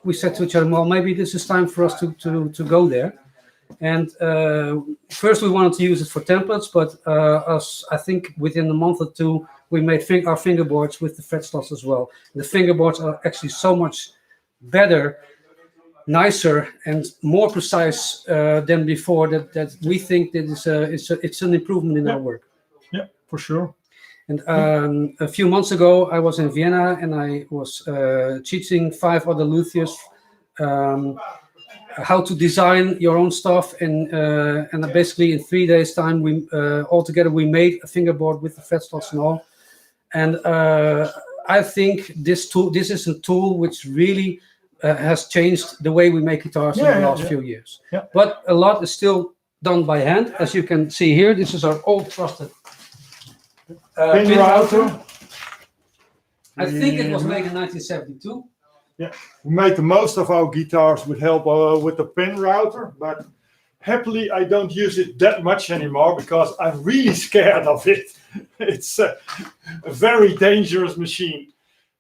[SPEAKER 2] we said to each other, "Well, maybe this is time for us to go there." And first we wanted to use it for templates, but I think within a month or two, we made our fingerboards with the fret slots as well. And the fingerboards are actually so much better, nicer, and more precise than before. That we think that it's an improvement in our work.
[SPEAKER 1] Yeah, for sure.
[SPEAKER 2] And a few months ago, I was in Vienna and I was teaching 5 other luthiers how to design your own stuff, and basically in 3 days' time, we altogether we made a fingerboard with the fret slots and all. And I think this is a tool which really has changed the way we make guitars in the last few years.
[SPEAKER 1] Yeah.
[SPEAKER 2] But a lot is still done by hand, as you can see here. This is our old trusted
[SPEAKER 1] pin router.
[SPEAKER 2] I think it was made in 1972.
[SPEAKER 1] Yeah, we made the most of our guitars with help with the pin router, but happily I don't use it that much anymore because I'm really scared of it. It's a very dangerous machine,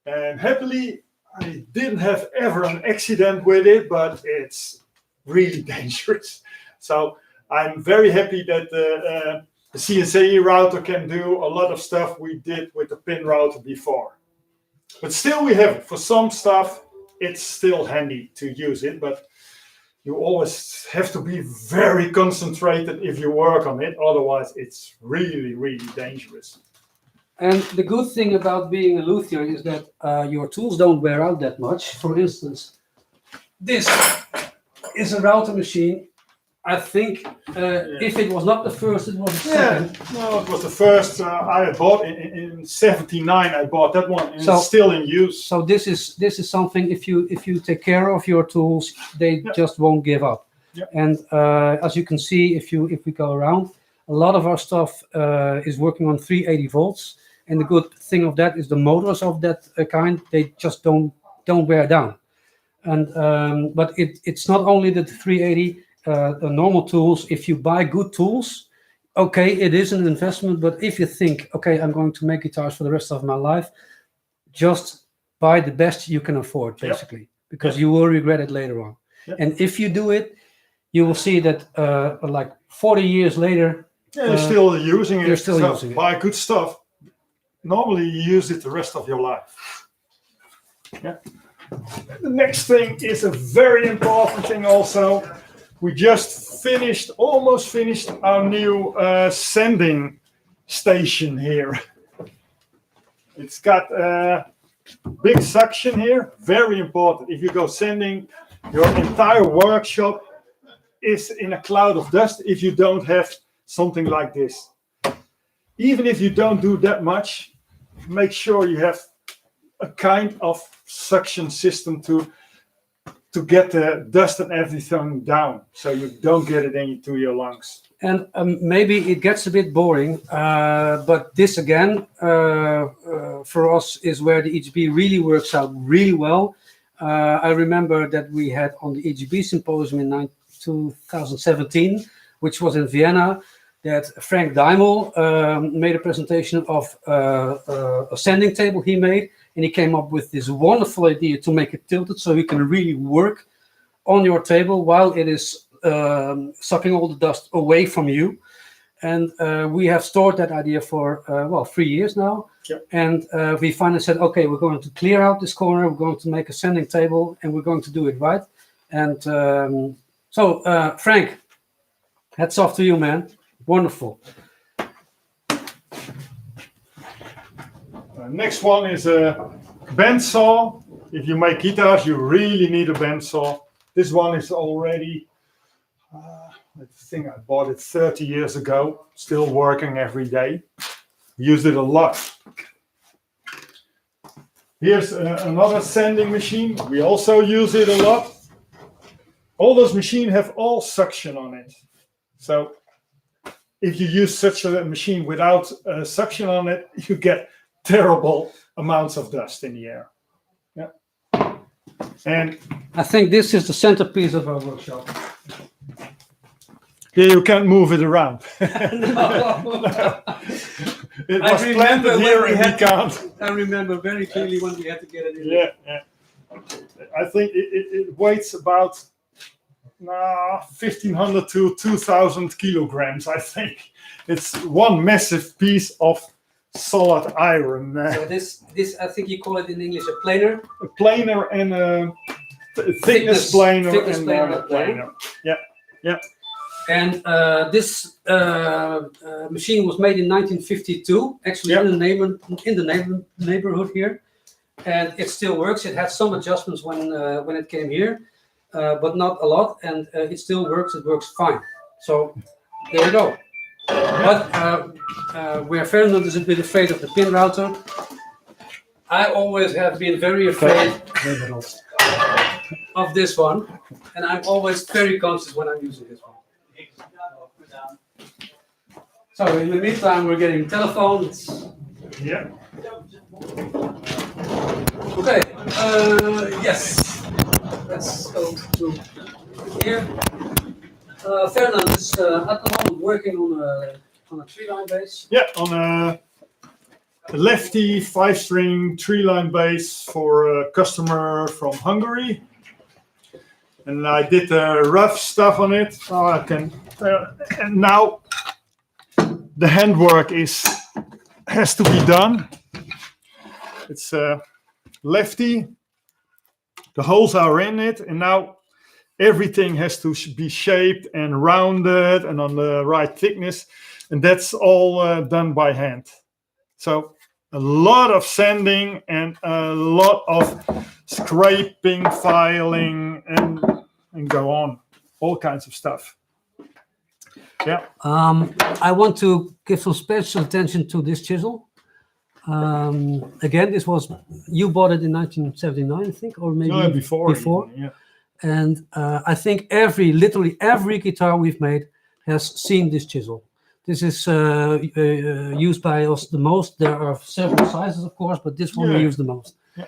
[SPEAKER 1] and happily I didn't have ever an accident with it, but it's really dangerous. So I'm very happy that the CNC router can do a lot of stuff we did with the pin router before. But still we have it. For some stuff, it's still handy to use it, but you always have to be very concentrated if you work on it. Otherwise, it's really, really dangerous.
[SPEAKER 2] And the good thing about being a luthier is that your tools don't wear out that much. For instance, this is a router machine. I think if it was not the first, it was the second.
[SPEAKER 1] No, it was the first I bought in '79. I bought that one, and it's still in use.
[SPEAKER 2] So this is something. If you take care of your tools, they just won't give up.
[SPEAKER 1] Yeah.
[SPEAKER 2] And as you can see, if we go around, a lot of our stuff is working on 380 volts. And the good thing of that is the motors of that kind, they just don't wear down. And but it's not only the 380. The normal tools, if you buy good tools, okay, it is an investment, but if you think, okay, I'm going to make guitars for the rest of my life, just buy the best you can afford, basically, because you will regret it later on. And if you do it, you will see that like 40 years later,
[SPEAKER 1] you're still using it.
[SPEAKER 2] You're still using it.
[SPEAKER 1] Buy good stuff. Normally you use it the rest of your life. Yeah. The next thing is a very important thing also. We just almost finished our new sanding station here. It's got a big suction here, very important. If you go sanding, your entire workshop is in a cloud of dust if you don't have something like this. Even if you don't do that much, make sure you have a kind of suction system to get the dust and everything down, so you don't get it into your lungs.
[SPEAKER 2] And maybe it gets a bit boring, but this again, for us, is where the EGB really works out really well. I remember that we had on the EGB symposium in 2017, which was in Vienna, that Frank Daimel made a presentation of a sanding table he made, and he came up with this wonderful idea to make it tilted so you can really work on your table while it is sucking all the dust away from you. And we have stored that idea for, 3 years now.
[SPEAKER 1] Yep.
[SPEAKER 2] And we finally said, okay, we're going to clear out this corner, we're going to make a sanding table, and we're going to do it right. And so, Frank, hats off to you, man. Wonderful.
[SPEAKER 1] Next one is a bandsaw. If you make guitars, you really need a bandsaw. This one is already, I think I bought it 30 years ago, still working every day. Used it a lot. Here's another sanding machine. We also use it a lot. All those machines have all suction on it. So if you use such a machine without suction on it, you get terrible amounts of dust in the air. Yeah. And
[SPEAKER 2] I think this is the centerpiece of our workshop.
[SPEAKER 1] yeah, you can't move it around.
[SPEAKER 2] No.
[SPEAKER 1] It was planted here and we can't.
[SPEAKER 2] I remember very clearly when we had to get it in.
[SPEAKER 1] Yeah. I think it weighs about 1,500 to 2,000 kilograms, I think. It's one massive piece of solid iron.
[SPEAKER 2] So this I think you call it in English a planer.
[SPEAKER 1] A planer and a thickness planer.
[SPEAKER 2] Thickness
[SPEAKER 1] And
[SPEAKER 2] planer.
[SPEAKER 1] planer. Yeah.
[SPEAKER 2] And this machine was made in 1952, actually in the neighborhood here, and it still works. It had some adjustments when it came here, but not a lot, and it still works. It works fine. So there you go. But where Fernand is a bit afraid of the pin router, I always have been very afraid of this one, and I'm always very conscious when I'm using this one. So in the meantime, we're getting telephones.
[SPEAKER 1] Yeah.
[SPEAKER 2] Okay. Yes. Let's go to here. Fernand is at the moment working on a Treeline bass.
[SPEAKER 1] Yeah, on a lefty 5-string Treeline bass for a customer from Hungary. And I did rough stuff on it. So I can, and now the handwork has to be done. It's lefty. The holes are in it, and now everything has to be shaped and rounded and on the right thickness, and that's all done by hand. So a lot of sanding and a lot of scraping, filing, and go on, all kinds of stuff. Yeah.
[SPEAKER 2] I want to give some special attention to this chisel. Again, this was, you bought it in 1979, I think, or maybe
[SPEAKER 1] before. Even, yeah.
[SPEAKER 2] And I think literally every guitar we've made has seen this chisel. This is used by us the most. There are several sizes, of course, but this one we use the most.
[SPEAKER 1] Yeah.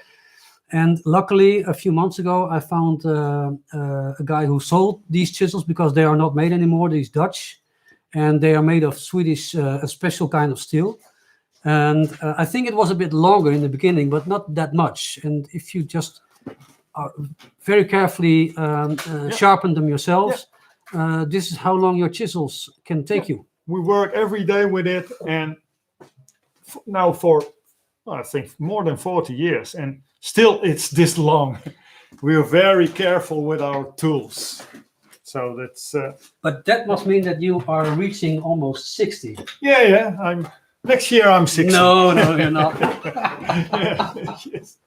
[SPEAKER 2] And luckily, a few months ago, I found a guy who sold these chisels because they are not made anymore. These Dutch, and they are made of Swedish, a special kind of steel. And I think it was a bit longer in the beginning, but not that much. And if you just very carefully sharpen them yourselves, this is how long your chisels can take you.
[SPEAKER 1] We work every day with it, and now for, I think, more than 40 years, and still it's this long. We are very careful with our tools. So that's...
[SPEAKER 2] But that must mean that you are reaching almost 60.
[SPEAKER 1] Yeah, next year I'm 60.
[SPEAKER 2] No, you're not.
[SPEAKER 1] Yes.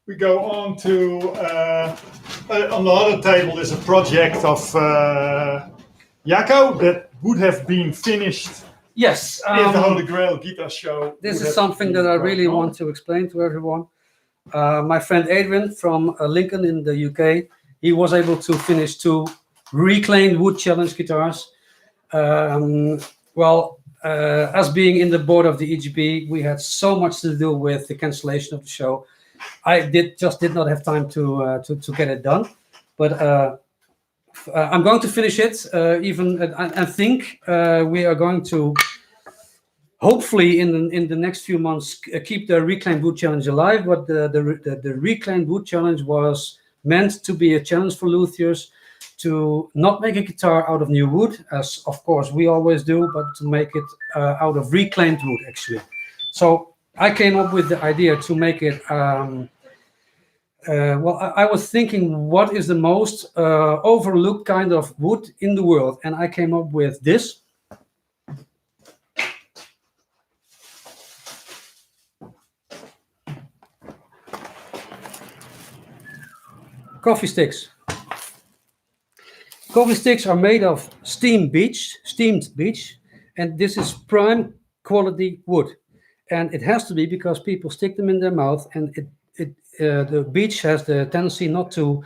[SPEAKER 1] We go on to, on the other table is a project of Jacco that would have been finished
[SPEAKER 2] Yes.
[SPEAKER 1] if the Holy Grail guitar show.
[SPEAKER 2] This is something that I really want to explain to everyone. My friend Adrian from Lincoln in the UK, he was able to finish 2 reclaimed wood challenge guitars. As being in the board of the EGB, we had so much to do with the cancellation of the show. I did not have time to get it done, but I'm going to finish it. I think we are going to hopefully in the next few months keep the Reclaimed Wood Challenge alive. But the Reclaimed Wood Challenge was meant to be a challenge for luthiers to not make a guitar out of new wood, as of course we always do, but to make it out of reclaimed wood actually. So I came up with the idea to make it, I was thinking what is the most overlooked kind of wood in the world, and I came up with this. Coffee sticks. Coffee sticks are made of steamed beech, and this is prime quality wood. And it has to be because people stick them in their mouth, and the beech has the tendency not to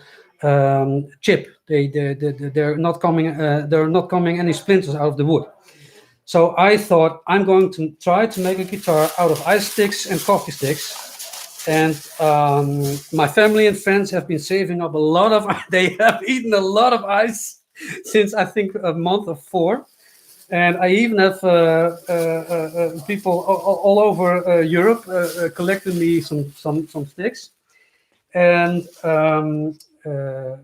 [SPEAKER 2] chip. They're not coming any splinters out of the wood. So I thought I'm going to try to make a guitar out of ice sticks and coffee sticks. And my family and friends have been saving up a lot of. They have eaten a lot of ice since I think a month or 4. And I even have people all over Europe collecting me some sticks. And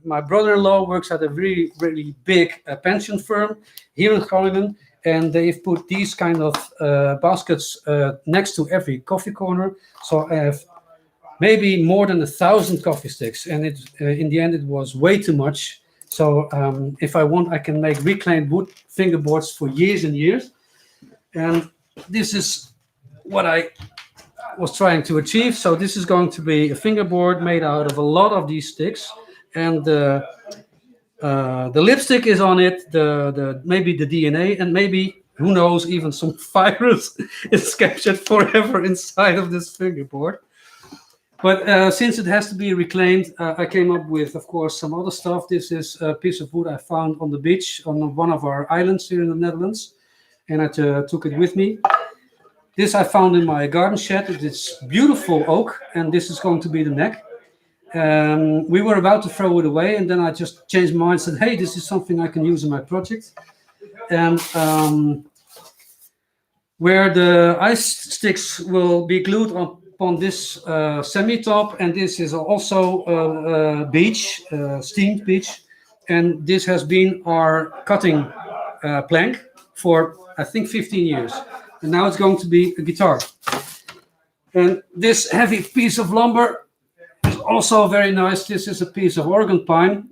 [SPEAKER 2] my brother-in-law works at a really, really big pension firm here in Groningen. And they've put these kind of baskets next to every coffee corner. So I have maybe more than 1,000 coffee sticks. And in the end, it was way too much. So if I want, I can make reclaimed wood fingerboards for years and years. And this is what I was trying to achieve. So this is going to be a fingerboard made out of a lot of these sticks. And the lipstick is on it, maybe the DNA, and maybe, who knows, even some virus is captured forever inside of this fingerboard. But since it has to be reclaimed, I came up with, of course, some other stuff. This is a piece of wood I found on the beach on one of our islands here in the Netherlands, and I took it with me. This I found in my garden shed. It's beautiful oak, and this is going to be the neck. We were about to throw it away, and then I just changed my mind and said, hey, this is something I can use in my project. And where the ice sticks will be glued on this semi-top, and this is also beech, steamed beech, and this has been our cutting plank for I think 15 years, and now it's going to be a guitar. And this heavy piece of lumber is also very nice. This is a piece of Oregon pine,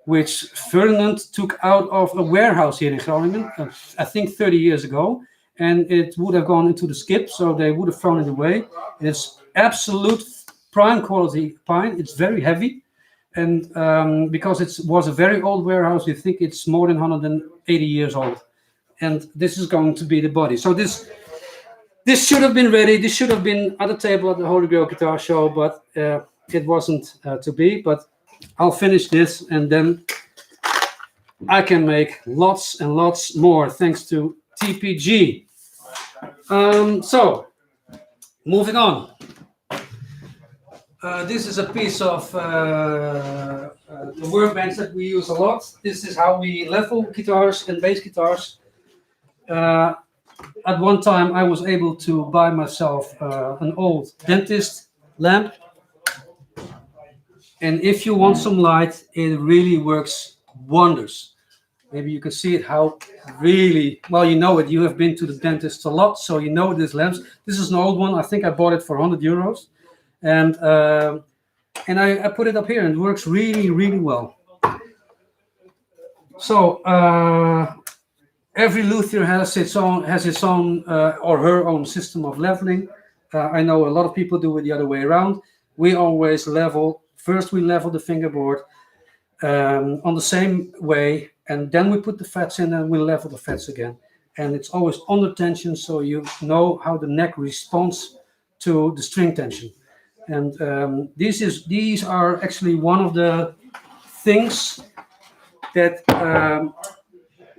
[SPEAKER 2] which Ferdinand took out of a warehouse here in Groningen, I think 30 years ago. And it would have gone into the skip, so they would have thrown it away. It's absolute prime quality pine. It's very heavy. And because it was a very old warehouse, we think it's more than 180 years old. And this is going to be the body. So this should have been ready. This should have been at the table at the Holy Grail Guitar Show, but it wasn't to be. But I'll finish this, and then I can make lots and lots more thanks to TPG. So, moving on. This is a piece of the workbench that we use a lot. This is how we level guitars and bass guitars. At one time, I was able to buy myself an old dentist lamp. And if you want some light, it really works wonders. Maybe you can see it how really, well, you know it. You have been to the dentist a lot, so you know these lamps. This is an old one. I think I bought it for €100. And I put it up here, and it works really, really well. So every luthier has its own or her own system of leveling. I know a lot of people do it the other way around. We always level. First, we level the fingerboard on the same way, and then we put the frets in, and we level the frets again. And it's always under tension, so you know how the neck responds to the string tension. And these are actually one of the things that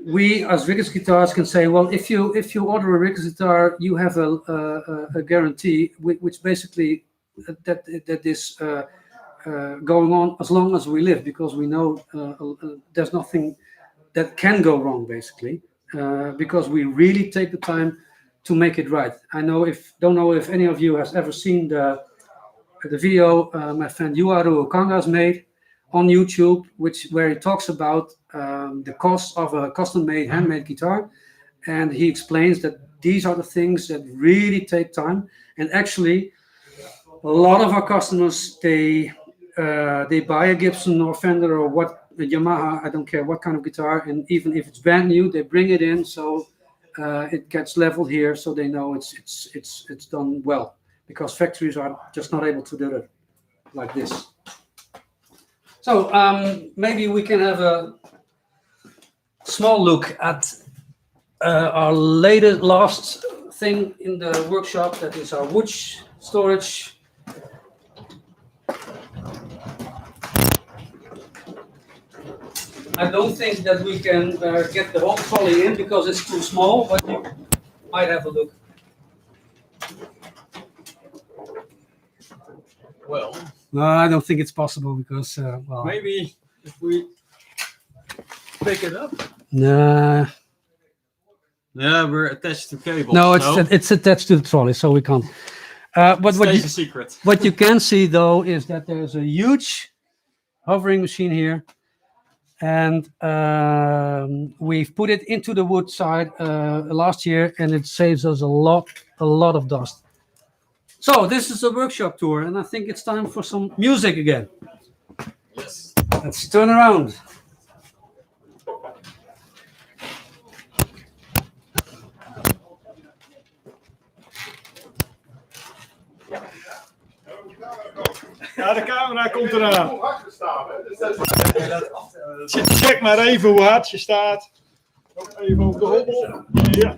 [SPEAKER 2] we as Rikkers guitars can say, well, if you order a Rikkers guitar, you have a guarantee, which basically that is going on as long as we live, because we know there's nothing that can go wrong, basically, because we really take the time to make it right. Don't know if any of you has ever seen the video my friend Yuaru Okanga's made on YouTube, where he talks about the cost of a custom-made handmade guitar, and he explains that these are the things that really take time. And actually, a lot of our customers, they buy a Gibson or Fender or a Yamaha, I don't care what kind of guitar, and even if it's brand new, they bring it in so it gets leveled here, so they know it's done well, because factories are just not able to do it like this. So maybe we can have a small look at our last thing in the workshop. That is our wood storage. I don't think that we can get the whole trolley in because it's too small, but you might have a look.
[SPEAKER 5] Well,
[SPEAKER 2] no, I don't think it's possible because, well,
[SPEAKER 5] maybe if we pick it up.
[SPEAKER 2] Nah.
[SPEAKER 5] Yeah, we're attached to cables.
[SPEAKER 2] No, it's attached to the trolley, so we can't. But
[SPEAKER 5] Stays a secret.
[SPEAKER 2] What you can see though is that there's a huge hovering machine here, and we've put it into the wood side last year, and it saves us a lot of dust. So this is a workshop tour, and I think it's time for some music again.
[SPEAKER 5] Yes.
[SPEAKER 2] Let's turn around.
[SPEAKER 1] Ja, de camera komt eraan. Check maar even hoe hard je staat. Ook even over de hobbel. Ja.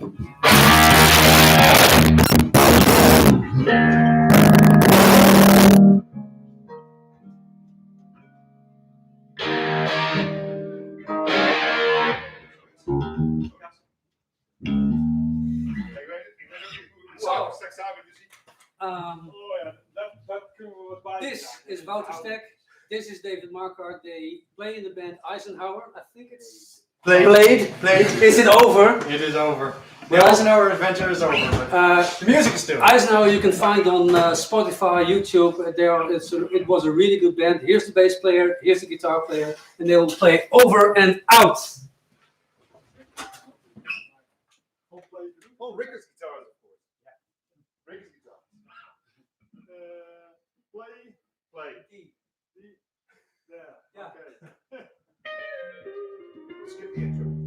[SPEAKER 2] This is Wouter Stek. This is David Marquardt. They play in the band Eisenhower. I think it's
[SPEAKER 3] Played.
[SPEAKER 2] Is it over?
[SPEAKER 3] It is over. The Eisenhower adventure is over. But the music is still.
[SPEAKER 2] Eisenhower you can find on Spotify, YouTube. It was a really good band. Here's the bass player, here's the guitar player, and they will play Over and Out.
[SPEAKER 4] Oh, Rikkers guitars, of course. Yeah. Rikkers guitars.
[SPEAKER 2] Yeah.
[SPEAKER 4] Okay. Skip the intro.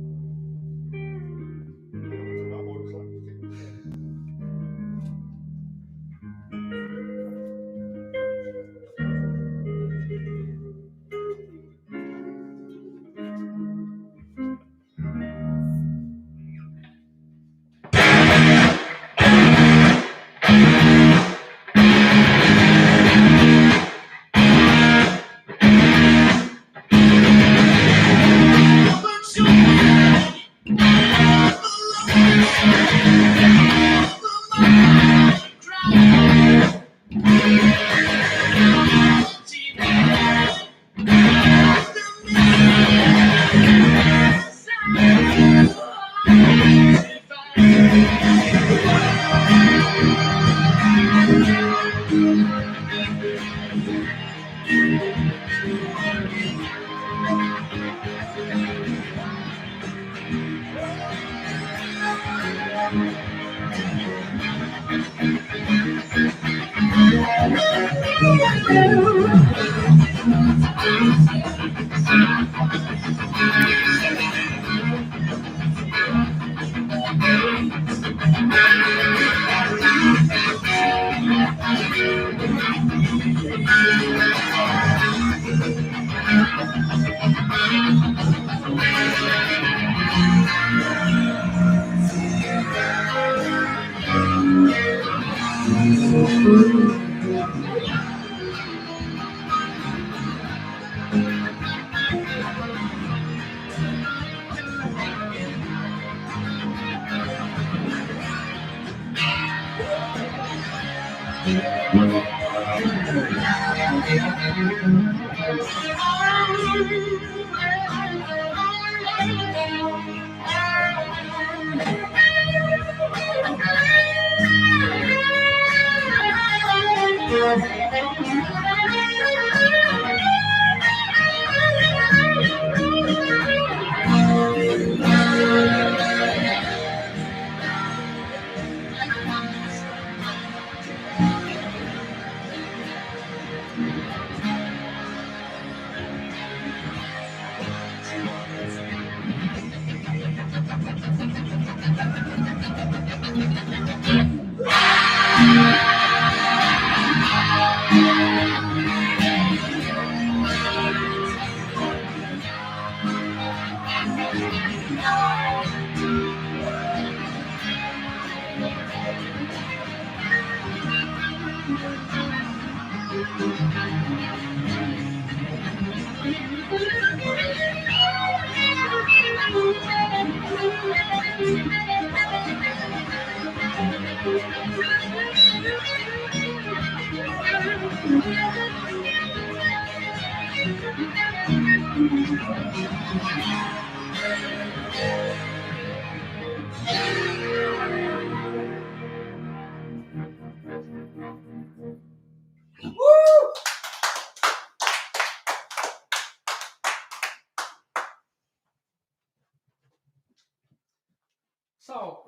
[SPEAKER 2] So,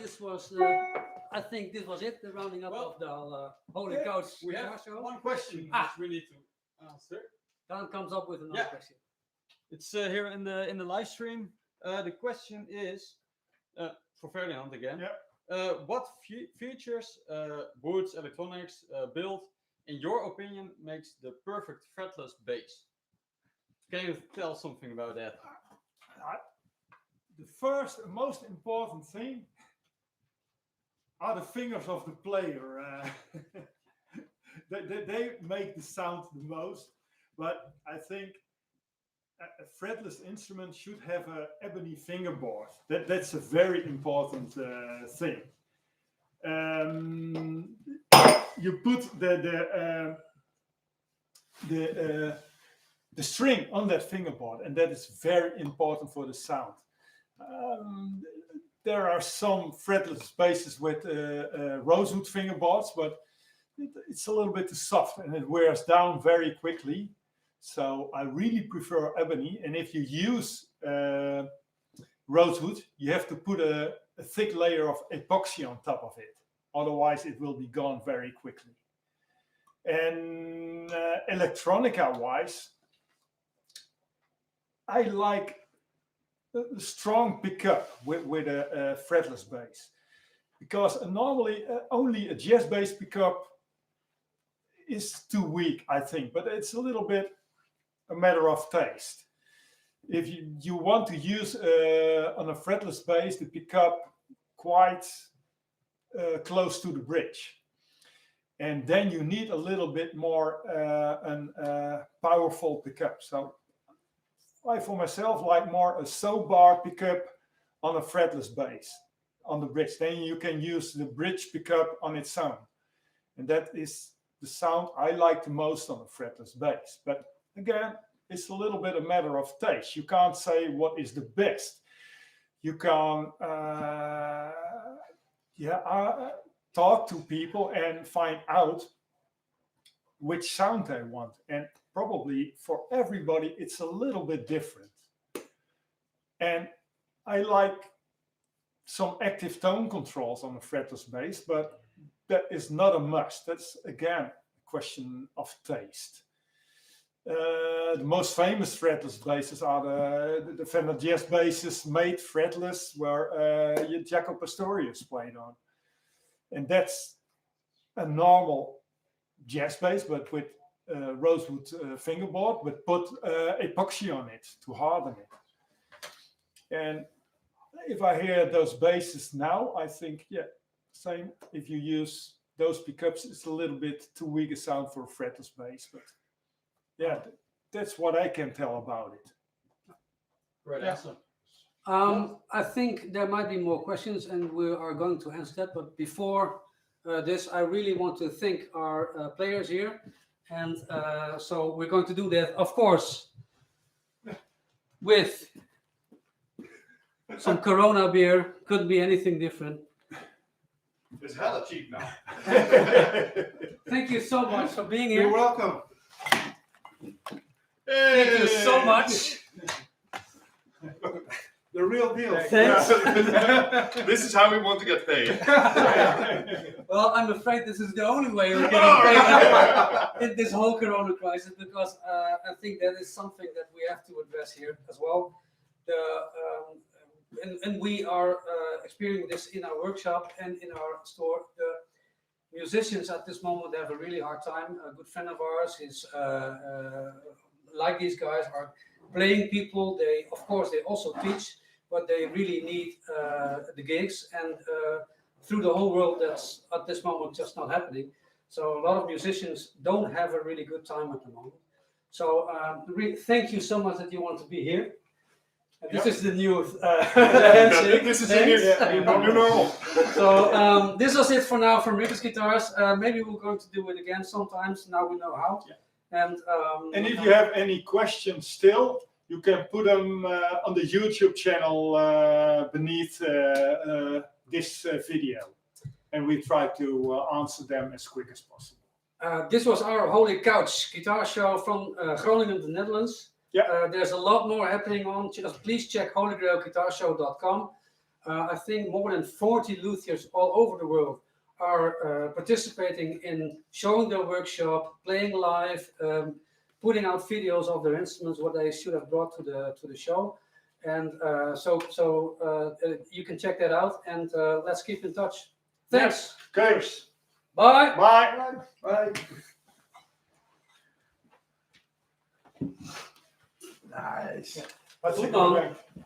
[SPEAKER 2] this was, I think this was it, the rounding up of the Holy Couch
[SPEAKER 5] We
[SPEAKER 2] guitar
[SPEAKER 5] have
[SPEAKER 2] show.
[SPEAKER 5] one question which we need to answer.
[SPEAKER 2] Dan comes up with another question.
[SPEAKER 5] It's here in the live stream. The question is for Ferdinand again. What features Boots Electronics built, in your opinion, makes the perfect fretless bass? Can you tell something about that?
[SPEAKER 1] The first and most important thing are the fingers of the player. They make the sound the most, but I think a fretless instrument should have an ebony fingerboard. That's a very important thing. You put the string on that fingerboard, and that is very important for the sound. There are some fretless basses with rosewood fingerboards, but it's a little bit too soft and it wears down very quickly. So I really prefer ebony. And if you use rosewood, you have to put a thick layer of epoxy on top of it. Otherwise, it will be gone very quickly. And electronica-wise, I like a strong pickup with a fretless bass, because normally only a jazz bass pickup is too weak, I think, but it's a little bit a matter of taste. If you want to use on a fretless bass the pickup quite close to the bridge, and then you need a little bit more powerful pickup. So I, for myself, like more a soap bar pickup on a fretless bass on the bridge. Then you can use the bridge pickup on its own, and that is the sound I like the most on a fretless bass. But again, it's a little bit a matter of taste. You can't say what is the best. You can talk to people and find out which sound they want. And probably for everybody, it's a little bit different. And I like some active tone controls on a fretless bass, but that is not a must. That's, again, a question of taste. The most famous fretless basses are the Fender Jazz basses made fretless, where Jaco Pastorius played on. And that's a normal jazz bass, but with rosewood fingerboard, but put epoxy on it to harden it. And if I hear those basses now, I think, yeah, same. If you use those pickups, it's a little bit too weak a sound for a fretless bass, but yeah, that's what I can tell about it.
[SPEAKER 5] Right.
[SPEAKER 2] Yeah. I think there might be more questions, and we are going to answer that. But before this, I really want to thank our players here. And so we're going to do that, of course, with some Corona beer. Couldn't be anything different.
[SPEAKER 4] It's hella cheap now.
[SPEAKER 2] Thank you so much for being here.
[SPEAKER 3] You're welcome.
[SPEAKER 2] Thank you so much.
[SPEAKER 3] The real deal.
[SPEAKER 2] Thanks.
[SPEAKER 4] This is how we want to get paid.
[SPEAKER 2] Well, I'm afraid this is the only way we're getting paid in this whole Corona crisis, because I think that is something that we have to address here as well. And we are experiencing this in our workshop and in our store. The musicians at this moment have a really hard time. A good friend of ours is like these guys are playing people. They, of course, they also teach, but they really need the gigs. And through the whole world, that's at this moment just not happening. So a lot of musicians don't have a really good time at the moment. So thank you so much that you want to be here. This is the new handshake.
[SPEAKER 4] This is the new normal.
[SPEAKER 2] So this was it for now from Rikkers Guitars. Maybe we're going to do it again sometimes. Now we know how.
[SPEAKER 1] Yeah.
[SPEAKER 2] And
[SPEAKER 1] if you have any questions still, you can put them on the YouTube channel beneath this video, and we try to answer them as quick as possible.
[SPEAKER 2] this was our Holy Couch guitar show from Groningen, the Netherlands.
[SPEAKER 1] Yeah.
[SPEAKER 2] There's a lot more happening on. Just please check holygrailguitarshow.com. I think more than 40 luthiers all over the world are participating in showing their workshop, playing live, putting out videos of their instruments, what they should have brought to the show. And so you can check that out, and let's keep in touch. Thanks.
[SPEAKER 1] Okay.
[SPEAKER 2] Bye.
[SPEAKER 1] Bye.
[SPEAKER 3] Bye. Nice.
[SPEAKER 1] Hartstikke
[SPEAKER 2] Goed man.
[SPEAKER 1] bedankt.